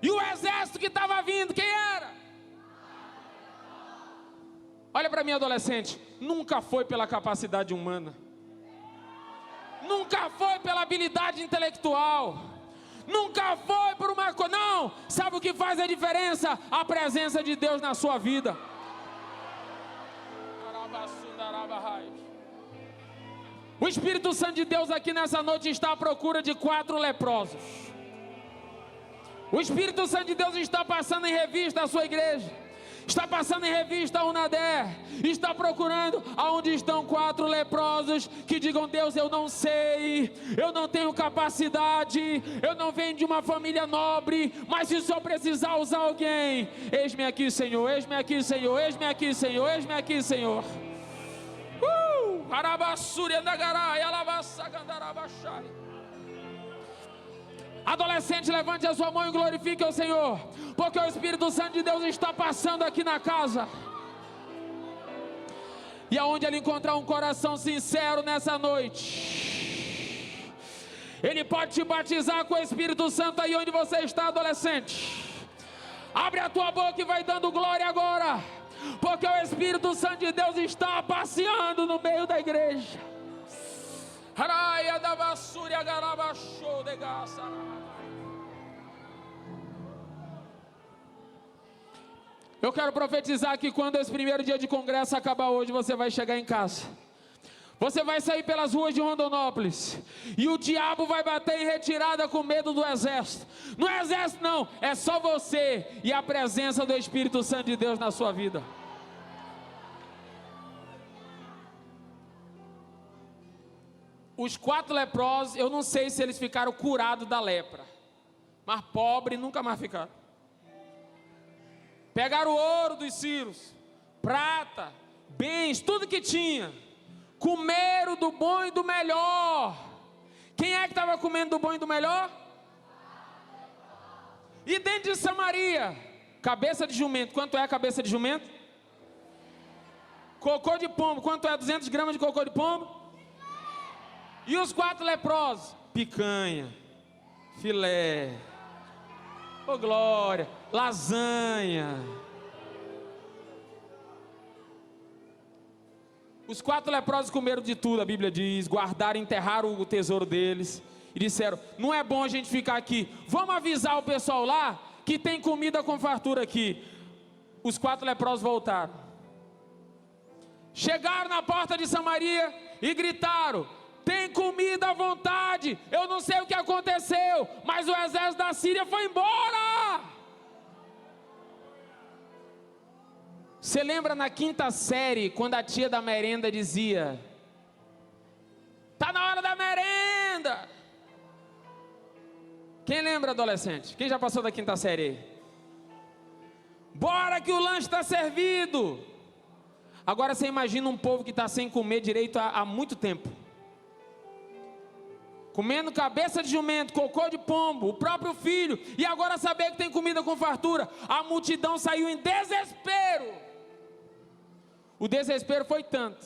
E o exército que estava vindo, quem era? Olha para mim, adolescente. Nunca foi pela capacidade humana. Nunca foi pela habilidade intelectual. Nunca foi por uma coisa. Não, sabe o que faz a diferença? A presença de Deus na sua vida. O Espírito Santo de Deus aqui nessa noite está à procura de 4 leprosos. O Espírito Santo de Deus está passando em revista a sua igreja, está passando em revista a Unadé, está procurando aonde estão 4 leprosos que digam: Deus, eu não sei, eu não tenho capacidade, eu não venho de uma família nobre, mas se o Senhor precisar usar alguém, eis-me aqui, Senhor, eis-me aqui, Senhor, eis-me aqui, Senhor, eis-me aqui, Senhor. Adolescente, levante a sua mão e glorifique o Senhor, porque o Espírito Santo de Deus está passando aqui na casa. E aonde ele encontrar um coração sincero nessa noite, ele pode te batizar com o Espírito Santo aí onde você está, adolescente. Abre a tua boca e vai dando glória agora, porque o Espírito Santo de Deus está passeando no meio da igreja. Eu quero profetizar que quando esse primeiro dia de congresso acabar hoje, você vai chegar em casa. Você vai sair pelas ruas de Rondonópolis e o diabo vai bater em retirada com medo do exército. Não é exército não, é só você e a presença do Espírito Santo de Deus na sua vida. Os 4 leprosos, eu não sei se eles ficaram curados da lepra, mas pobres nunca mais ficaram. Pegaram o ouro dos sírios, prata, bens, tudo que tinha, comeram do bom e do melhor. Quem é que estava comendo do bom e do melhor? E dentro de Samaria, cabeça de jumento, quanto é a cabeça de jumento? Cocô de pombo, quanto é 200 gramas de cocô de pombo? E os 4 leprosos? Picanha, filé, ô glória, lasanha. Os 4 leprosos comeram de tudo, a Bíblia diz, guardaram, enterraram o tesouro deles e disseram: não é bom a gente ficar aqui, vamos avisar o pessoal lá que tem comida com fartura aqui. Os 4 leprosos voltaram, chegaram na porta de Samaria e gritaram: tem comida à vontade. Eu não sei o que aconteceu, mas o exército da Síria foi embora. Você lembra na 5ª série, quando a tia da merenda dizia: tá na hora da merenda? Quem lembra, adolescente? Quem já passou da 5ª série aí? Bora que o lanche está servido. Agora você imagina um povo que está sem comer direito há muito tempo, comendo cabeça de jumento, cocô de pombo, o próprio filho, e agora saber que tem comida com fartura. A multidão saiu em desespero. O desespero foi tanto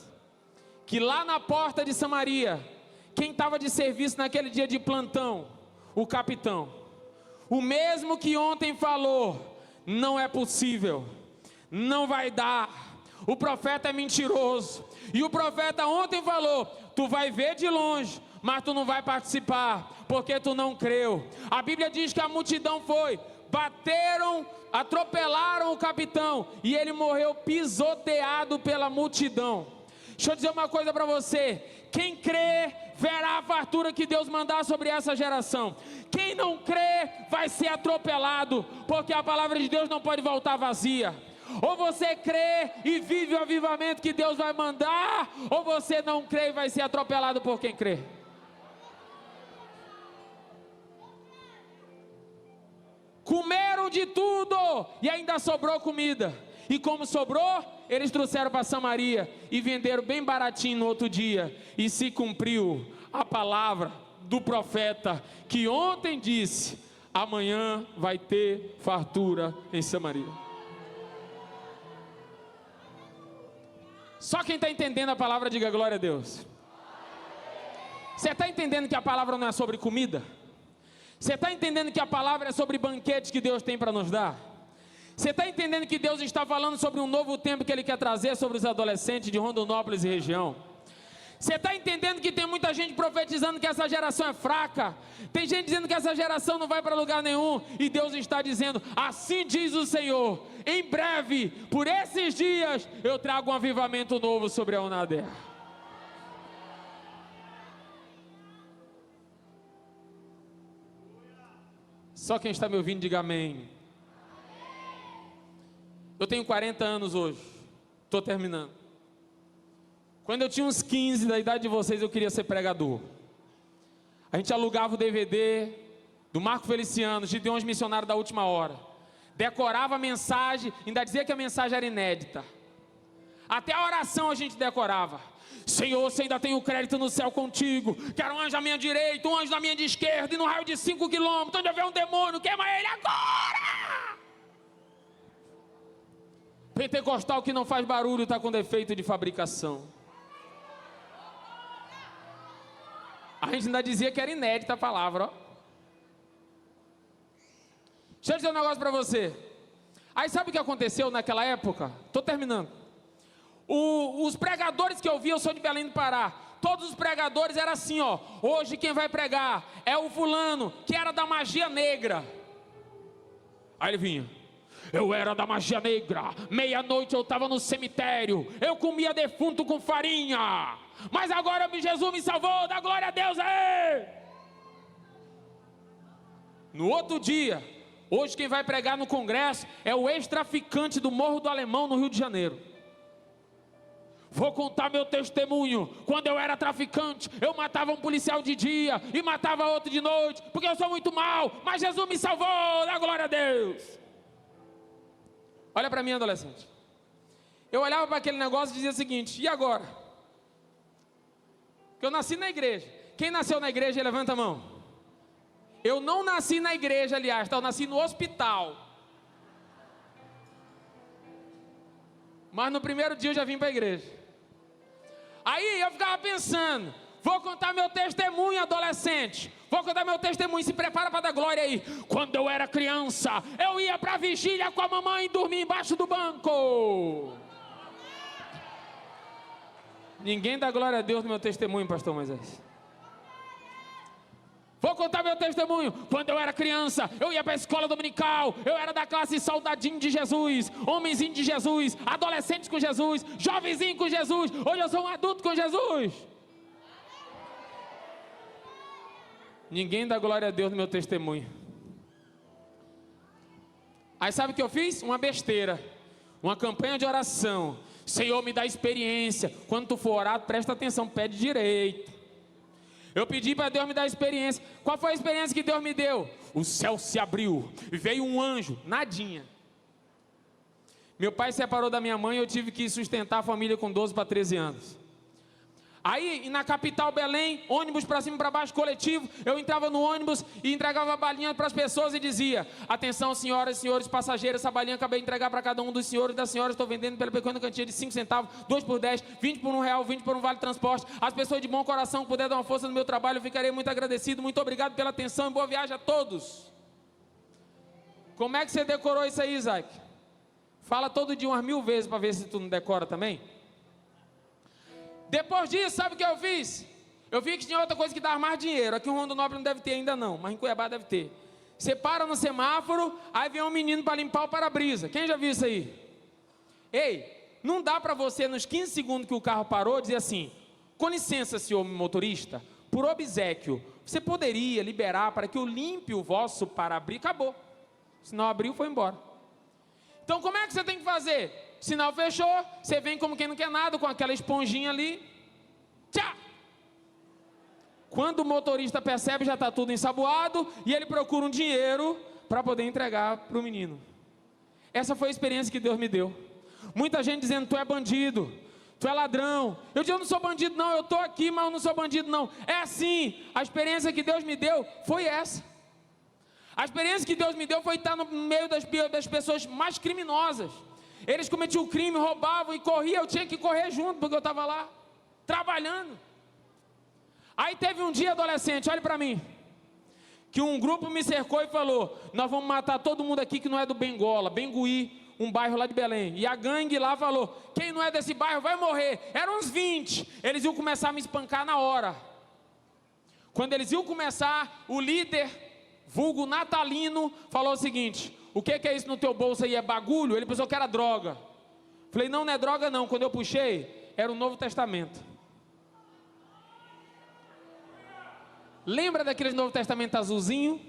que lá na porta de Samaria, quem estava de serviço naquele dia de plantão? O capitão. O mesmo que ontem falou: não é possível, não vai dar, o profeta é mentiroso. E o profeta ontem falou: tu vai ver de longe, mas tu não vai participar, porque tu não creu. A Bíblia diz que a multidão foi, bateram, atropelaram o capitão, e ele morreu pisoteado pela multidão. Deixa eu dizer uma coisa para você: quem crê verá a fartura que Deus mandar sobre essa geração. Quem não crê vai ser atropelado, porque a palavra de Deus não pode voltar vazia. Ou você crê e vive o avivamento que Deus vai mandar, ou você não crê e vai ser atropelado por quem crê. Comeram de tudo e ainda sobrou comida. E como sobrou, eles trouxeram para Samaria e venderam bem baratinho no outro dia. E se cumpriu a palavra do profeta que ontem disse: amanhã vai ter fartura em Samaria. Só quem está entendendo a palavra, diga glória a Deus. Você está entendendo que a palavra não é sobre comida? Você está entendendo que a palavra é sobre banquetes que Deus tem para nos dar? Você está entendendo que Deus está falando sobre um novo tempo que Ele quer trazer sobre os adolescentes de Rondonópolis e região? Você está entendendo que tem muita gente profetizando que essa geração é fraca? Tem gente dizendo que essa geração não vai para lugar nenhum. E Deus está dizendo: assim diz o Senhor, em breve, por esses dias, eu trago um avivamento novo sobre a Unader. Só quem está me ouvindo, diga amém. Eu tenho 40 anos hoje, estou terminando. Quando eu tinha uns 15 da idade de vocês, eu queria ser pregador. A gente alugava o DVD do Marco Feliciano, Gideões Missionários da Última Hora. Decorava a mensagem, ainda dizia que a mensagem era inédita. Até a oração a gente decorava. Senhor, você ainda tem o crédito no céu contigo. Quero um anjo à minha direita, um anjo à minha de esquerda, e no raio de 5 quilômetros, onde houver um demônio, queima ele agora! Pentecostal que não faz barulho está com defeito de fabricação. A gente ainda dizia que era inédita a palavra, ó. Deixa eu dizer um negócio para você. Aí sabe o que aconteceu naquela época? Estou terminando. Os pregadores que eu vi, eu sou de Belém do Pará. Todos os pregadores eram assim, ó: hoje quem vai pregar é o fulano, que era da magia negra. Aí ele vinha: eu era da magia negra, meia-noite eu estava no cemitério, eu comia defunto com farinha, mas agora Jesus me salvou, dá glória a Deus aí. No outro dia, hoje quem vai pregar no congresso é o ex-traficante do Morro do Alemão, no Rio de Janeiro. Vou contar meu testemunho. Quando eu era traficante, eu matava um policial de dia e matava outro de noite, porque eu sou muito mau, mas Jesus me salvou, dá glória a Deus. Olha para mim, adolescente. Eu olhava para aquele negócio e dizia o seguinte: e agora? Porque eu nasci na igreja. Quem nasceu na igreja, levanta a mão. Eu não nasci na igreja, aliás, eu nasci no hospital. Mas no primeiro dia eu já vim para a igreja. Aí eu ficava pensando: vou contar meu testemunho, adolescente. Vou contar meu testemunho, se prepara para dar glória aí. Quando eu era criança, eu ia para a vigília com a mamãe e dormia embaixo do banco. Ninguém dá glória a Deus no meu testemunho, pastor Moisés. Vou contar meu testemunho. Quando eu era criança, eu ia para a escola dominical. Eu era da classe soldadinho de Jesus, homenzinho de Jesus, adolescente com Jesus, jovenzinho com Jesus. Hoje eu sou um adulto com Jesus. Ninguém dá glória a Deus no meu testemunho. Aí sabe o que eu fiz? Uma besteira, uma campanha de oração. Senhor, me dá experiência. Quando tu for orar, presta atenção, pede direito. Eu pedi para Deus me dar experiência. Qual foi a experiência que Deus me deu? O céu se abriu, veio um anjo, nadinha. Meu pai se separou da minha mãe e eu tive que sustentar a família com 12 para 13 anos. Aí, na capital Belém, ônibus para cima e para baixo, coletivo, eu entrava no ônibus e entregava a balinha para as pessoas e dizia: atenção, senhoras e senhores passageiros, essa balinha acabei de entregar para cada um dos senhores e das senhoras, estou vendendo pela pequena quantia de 5 centavos, 2 por 10, 20 por R$1, 20 por um vale transporte. As pessoas de bom coração que puder dar uma força no meu trabalho, eu ficarei muito agradecido. Muito obrigado pela atenção e boa viagem a todos. Como é que você decorou isso aí, Isaac? Fala todo dia umas 1000 vezes para ver se tu não decora também. Depois disso, sabe o que eu fiz? Eu vi que tinha outra coisa que dava mais dinheiro. Aqui em Rondonópolis não deve ter ainda não, mas em Cuiabá deve ter. Você para no semáforo, aí vem um menino para limpar o para-brisa. Quem já viu isso aí? Ei, não dá para você, nos 15 segundos que o carro parou, dizer assim: com licença, senhor motorista, por obséquio, você poderia liberar para que eu limpe o vosso para-brisa? Acabou. Se não abriu, foi embora. Então como é que você tem que fazer? Sinal fechou, você vem como quem não quer nada, com aquela esponjinha ali. Tchá! Quando o motorista percebe, já está tudo ensaboado, e ele procura um dinheiro para poder entregar para o menino. Essa foi a experiência que Deus me deu. Muita gente dizendo: tu é bandido, tu é ladrão. Eu digo: eu não sou bandido não, eu estou aqui, mas eu não sou bandido não. É assim, a experiência que Deus me deu foi essa. A experiência que Deus me deu foi estar no meio das pessoas mais criminosas. Eles cometiam o crime, roubavam e corriam, eu tinha que correr junto, porque eu estava lá, trabalhando. Aí teve um dia, adolescente, olha para mim, que um grupo me cercou e falou: nós vamos matar todo mundo aqui que não é do Bengola, Bengui, um bairro lá de Belém. E a gangue lá falou: quem não é desse bairro vai morrer. Eram uns 20, eles iam começar a me espancar na hora. Quando eles iam começar, o líder, vulgo natalino, falou o seguinte: o que é isso no teu bolso aí, é bagulho? Ele pensou que era droga. Falei: não, não é droga não. Quando eu puxei, era o Novo Testamento. Lembra daquele Novo Testamento azulzinho?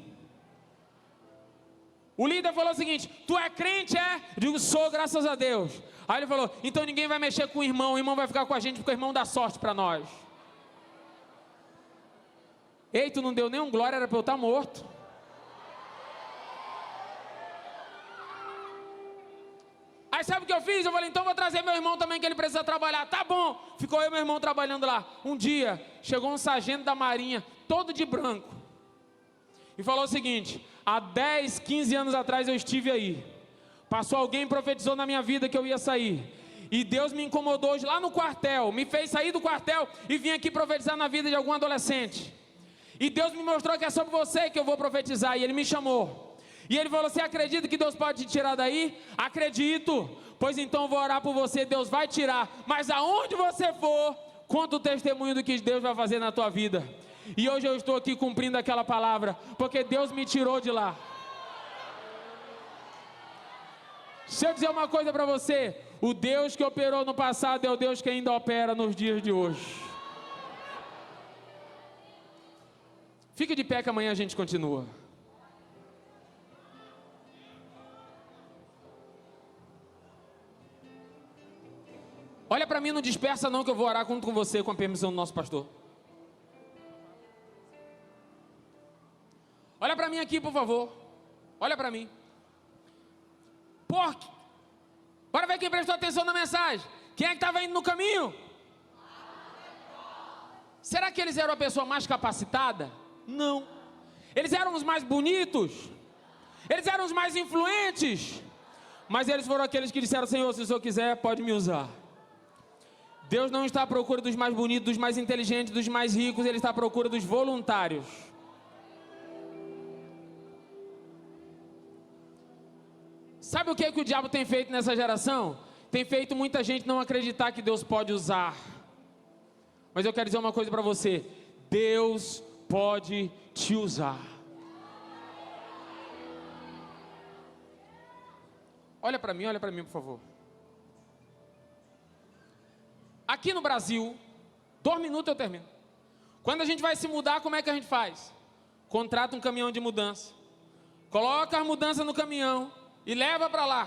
O líder falou o seguinte: tu é crente, é? Eu digo: sou, graças a Deus. Aí ele falou: então ninguém vai mexer com o irmão vai ficar com a gente, porque o irmão dá sorte para nós. Ei, tu não deu nenhum glória, era para eu estar morto. Aí sabe o que eu fiz? Eu falei: então vou trazer meu irmão também, que ele precisa trabalhar. Tá bom. Ficou eu e meu irmão trabalhando lá. Um dia, chegou um sargento da marinha, todo de branco, e falou o seguinte: há 10, 15 anos atrás eu estive aí. Passou alguém e profetizou na minha vida que eu ia sair. E Deus me incomodou hoje lá no quartel, me fez sair do quartel e vim aqui profetizar na vida de algum adolescente. E Deus me mostrou que é sobre você que eu vou profetizar. E Ele me chamou. E ele falou: você acredita que Deus pode te tirar daí? Acredito. Pois então eu vou orar por você, Deus vai tirar. Mas aonde você for, conta o testemunho do que Deus vai fazer na tua vida. E hoje eu estou aqui cumprindo aquela palavra, porque Deus me tirou de lá. Deixa eu dizer uma coisa para você: o Deus que operou no passado é o Deus que ainda opera nos dias de hoje. Fica de pé que amanhã a gente continua. Olha para mim, não dispersa não, que eu vou orar junto com você, com a permissão do nosso pastor. Olha para mim aqui, por favor. Olha para mim. Porque, bora ver quem prestou atenção na mensagem. Quem é que estava indo no caminho? Será que eles eram a pessoa mais capacitada? Não. Eles eram os mais bonitos? Eles eram os mais influentes? Mas eles foram aqueles que disseram: Senhor, se o Senhor quiser, pode me usar. Deus não está à procura dos mais bonitos, dos mais inteligentes, dos mais ricos. Ele está à procura dos voluntários. Sabe o que o diabo tem feito nessa geração? Tem feito muita gente não acreditar que Deus pode usar. Mas eu quero dizer uma coisa para você: Deus pode te usar. Olha para mim, por favor. Aqui no Brasil, 2 minutos eu termino. Quando a gente vai se mudar, como é que a gente faz? Contrata um caminhão de mudança, coloca a mudança no caminhão e leva para lá.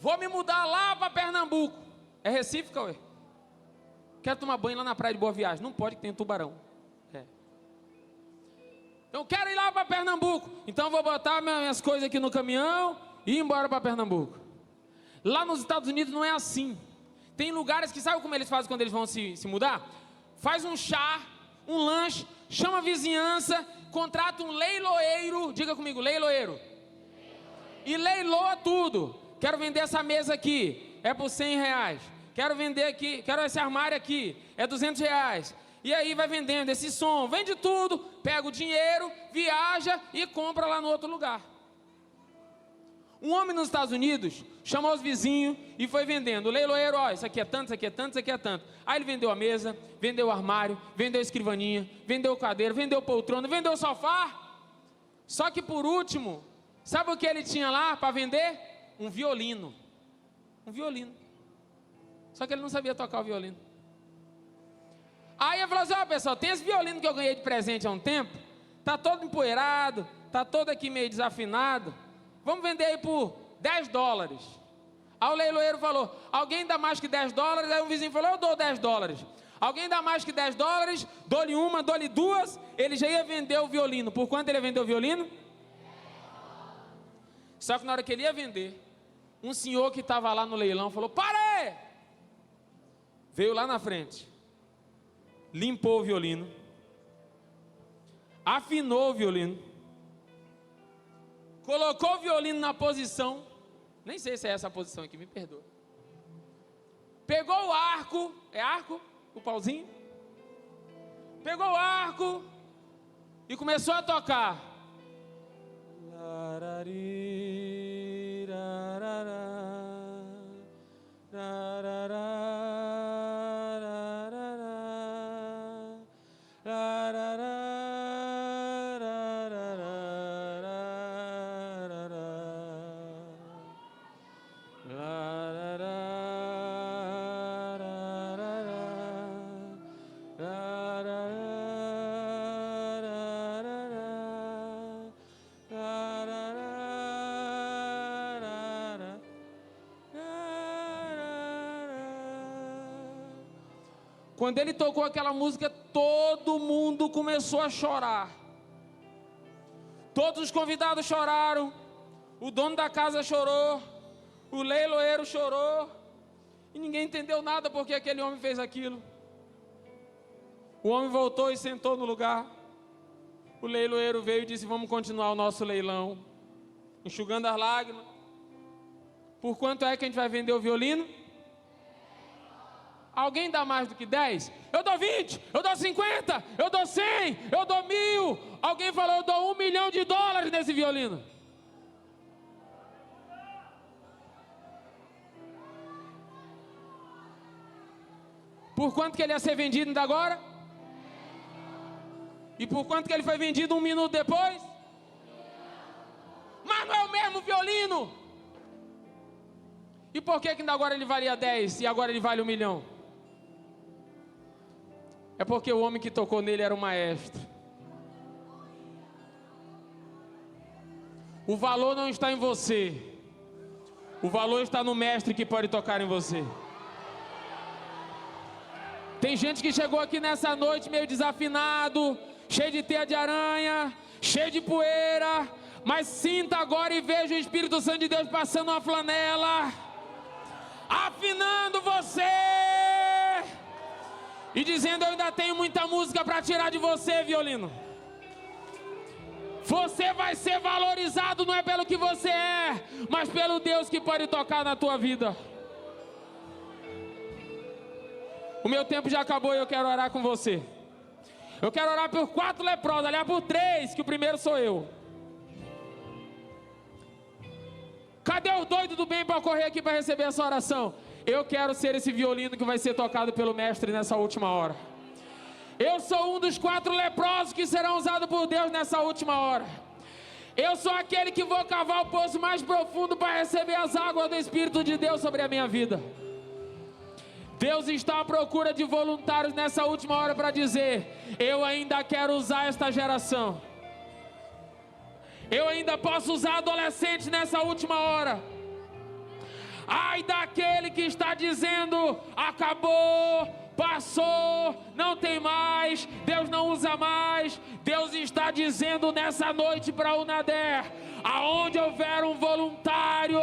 Vou me mudar lá para Pernambuco. É Recife, Cauê? Quero tomar banho lá na praia de Boa Viagem. Não pode, que tem tubarão. Então quero ir lá para Pernambuco. Então vou botar minhas coisas aqui no caminhão e ir embora para Pernambuco. Lá nos Estados Unidos não é assim. Tem lugares que, sabe como eles fazem quando eles vão se mudar? faz um chá, um lanche, chama a vizinhança, contrata um leiloeiro, diga comigo, leiloeiro. E leiloa tudo. Quero vender essa mesa aqui, é por R$100. Quero vender aqui, quero esse armário aqui, é R$200. E aí vai vendendo esse som, vende tudo, pega o dinheiro, viaja e compra lá no outro lugar. Um homem nos Estados Unidos chamou os vizinhos e foi vendendo. O leiloeiro, ó, isso aqui é tanto, isso aqui é tanto, isso aqui é tanto. Aí ele vendeu a mesa, vendeu o armário, vendeu a escrivaninha, vendeu o cadeiro, vendeu o poltrona, vendeu o sofá. Só que por último, sabe o que ele tinha lá para vender? Um violino. Um violino. Só que ele não sabia tocar o violino. Aí ele falou assim, ó pessoal, tem esse violino que eu ganhei de presente há um tempo, tá todo empoeirado, tá todo aqui meio desafinado, vamos vender aí por $10. Aí o leiloeiro falou, alguém dá mais que $10? Aí um vizinho falou, eu dou $10. Alguém dá mais que $10? Dou-lhe uma, dou-lhe duas. Ele já ia vender o violino. Por quanto ele ia vender o violino? Só que na hora que ele ia vender, um senhor que estava lá no leilão falou, para aí! Veio lá na frente, limpou o violino, afinou o violino, colocou o violino na posição, nem sei se é essa a posição aqui, me perdoa. Pegou o arco, é arco? O pauzinho? Pegou o arco e começou a tocar. Quando ele tocou aquela música, todo mundo começou a chorar. Todos os convidados choraram, o dono da casa chorou, o leiloeiro chorou, e ninguém entendeu nada porque aquele homem fez aquilo. O homem voltou e sentou no lugar. O leiloeiro veio e disse, vamos continuar o nosso leilão, enxugando as lágrimas. Por quanto é que a gente vai vender o violino? Alguém dá mais do que 10? Eu dou 20, eu dou 50, eu dou 100, eu dou 1000. Alguém falou, eu dou $1 milhão nesse violino. Por quanto que ele ia ser vendido ainda agora? E por quanto que ele foi vendido 1 minuto depois? Mas não é o mesmo violino. E por que ainda agora ele valia 10 e agora ele vale 1 milhão? É porque o homem que tocou nele era um maestro. O valor não está em você. O valor está no mestre que pode tocar em você. Tem gente que chegou aqui nessa noite meio desafinado, cheio de teia de aranha, cheio de poeira, mas sinta agora e veja o Espírito Santo de Deus passando uma flanela, afinando você e dizendo, eu ainda tenho muita música para tirar de você, violino. Você vai ser valorizado não é pelo que você é, mas pelo Deus que pode tocar na tua vida. O meu tempo já acabou e eu quero orar com você. Eu quero orar por 4 leprosos, aliás por 3, que o primeiro sou eu. Cadê o doido do bem para correr aqui para receber essa oração? Eu quero ser esse violino que vai ser tocado pelo mestre nessa última hora. Eu sou um dos 4 leprosos que serão usados por Deus nessa última hora. Eu sou aquele que vou cavar o poço mais profundo para receber as águas do Espírito de Deus sobre a minha vida. Deus está à procura de voluntários nessa última hora para dizer, eu ainda quero usar esta geração. Eu ainda posso usar adolescentes nessa última hora. Ai daquele que está dizendo, acabou, passou, não tem mais, Deus não usa mais. Deus está dizendo nessa noite para o Unader, aonde houver um voluntário,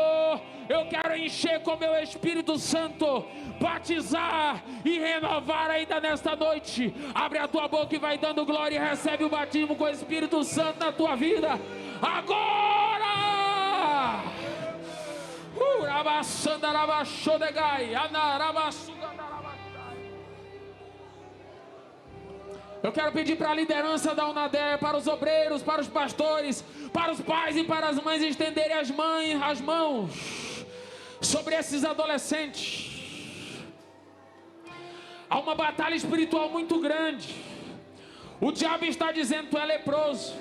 eu quero encher com meu Espírito Santo, batizar e renovar ainda nesta noite. Abre a tua boca e vai dando glória e recebe o batismo com o Espírito Santo na tua vida. Agora! Eu quero pedir para a liderança da Unadé, para os obreiros, para os pastores, para os pais e para as mães estenderem as mãos sobre esses adolescentes. Há uma batalha espiritual muito grande. O diabo está dizendo: tu é leproso,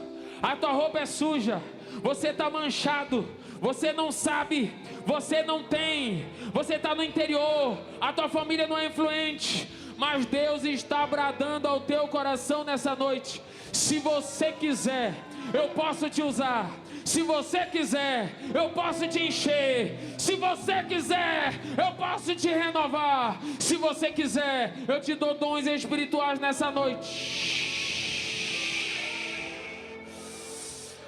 a tua roupa é suja, você está manchado, você não sabe, você não tem, você está no interior, a tua família não é influente. Mas Deus está bradando ao teu coração nessa noite: se você quiser, eu posso te usar. Se você quiser, eu posso te encher. Se você quiser, eu posso te renovar. Se você quiser, eu te dou dons espirituais nessa noite.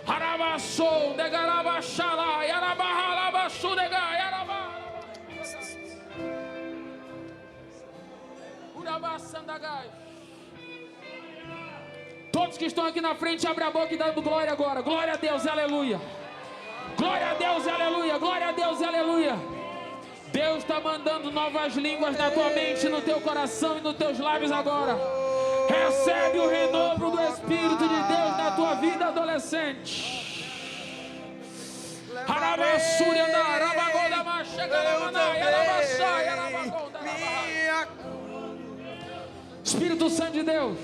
Arabassou, degarabachalá, yarabahalabassu, degarabá. Todos que estão aqui na frente, abre a boca e dando glória agora. Glória a Deus, aleluia. Glória a Deus, aleluia. Glória a Deus, aleluia. Deus está mandando novas línguas na tua mente, no teu coração e nos teus lábios agora. Recebe o renovo do Espírito de Deus na tua vida, adolescente. Espírito Santo de Deus,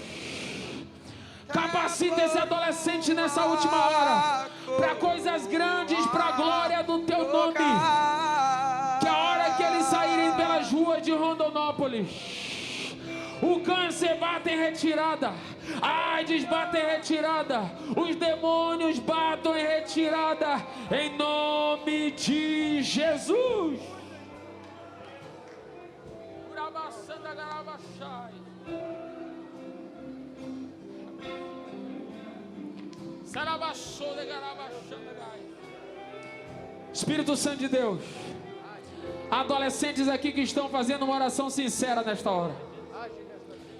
capacita esse adolescente nessa última hora para coisas grandes, para a glória do teu nome. Que a hora que eles saírem pelas ruas de Rondonópolis, o câncer bate em retirada, a AIDS bate em retirada, os demônios batem em retirada, em nome de Jesus. Espírito Santo de Deus, há adolescentes aqui que estão fazendo uma oração sincera nesta hora.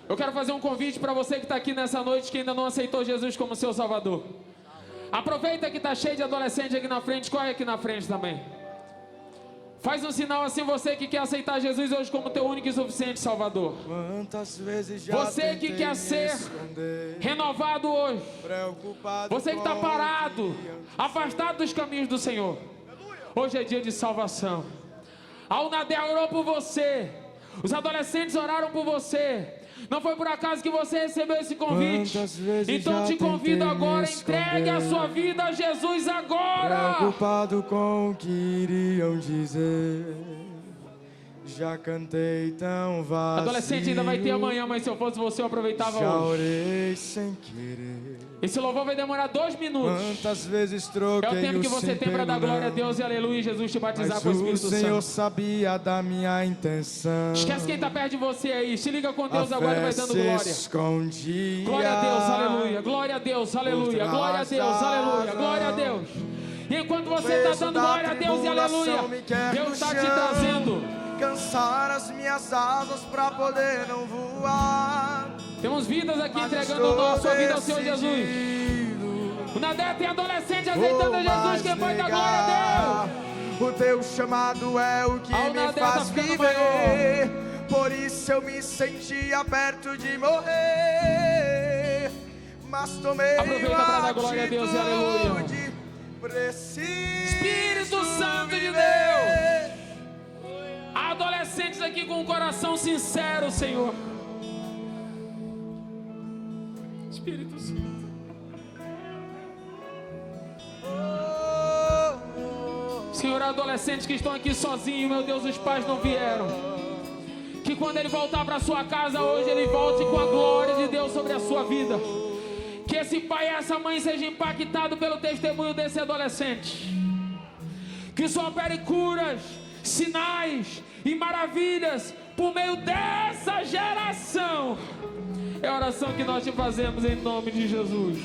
Eu quero fazer um convite para você que está aqui nessa noite, que ainda não aceitou Jesus como seu Salvador. Aproveita que está cheio de adolescente aqui na frente, corre aqui na frente também. Faz um sinal assim, você que quer aceitar Jesus hoje como teu único e suficiente Salvador. Quantas vezes já você que quer ser renovado hoje. Você que está parado, afastado dos caminhos do Senhor. Hoje é dia de salvação. A Unadé orou por você. Os adolescentes oraram por você. Não foi por acaso que você recebeu esse convite. Então te convido agora, entregue a sua vida a Jesus agora. Preocupado com o que iriam dizer, já cantei tão vazio. Adolescente, ainda vai ter amanhã, mas se eu fosse você, eu aproveitava já hoje. orei sem querer. Esse louvor vai demorar 2 minutos. Quantas vezes troquei é o tempo que você tem para dar glória a Deus e aleluia, e Jesus te batizar com o Espírito Santo. O Senhor sabia da minha intenção. Esquece quem está perto de você aí. Se liga com Deus agora e vai dando glória. Escondia. Glória a Deus, aleluia. Glória a Deus, aleluia. Glória a Deus, aleluia. Glória a Deus. E enquanto você está dando glória a Deus e aleluia, Deus está te trazendo. Cansar as minhas asas para poder não voar. Temos vidas aqui entregando a sua vida ao Senhor Jesus. O Unadé tem adolescente aceitando a Jesus. Quem pode dar glória a Deus? O teu chamado é o que me faz viver. Por isso eu me sentia perto de morrer. Mas tomei aproveita para dar glória a Deus e aleluia. Espírito Santo de Deus. Há adolescentes aqui com um coração sincero, Senhor. Espírito Santo. Senhor, adolescentes que estão aqui sozinhos, meu Deus, os pais não vieram. Que quando ele voltar para sua casa hoje, ele volte com a glória de Deus sobre a sua vida. Que esse pai e essa mãe sejam impactados pelo testemunho desse adolescente. Que o Senhor opere curas, sinais e maravilhas por meio dessa geração. É a oração que nós te fazemos em nome de Jesus.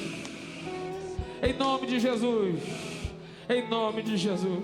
Em nome de Jesus. Em nome de Jesus.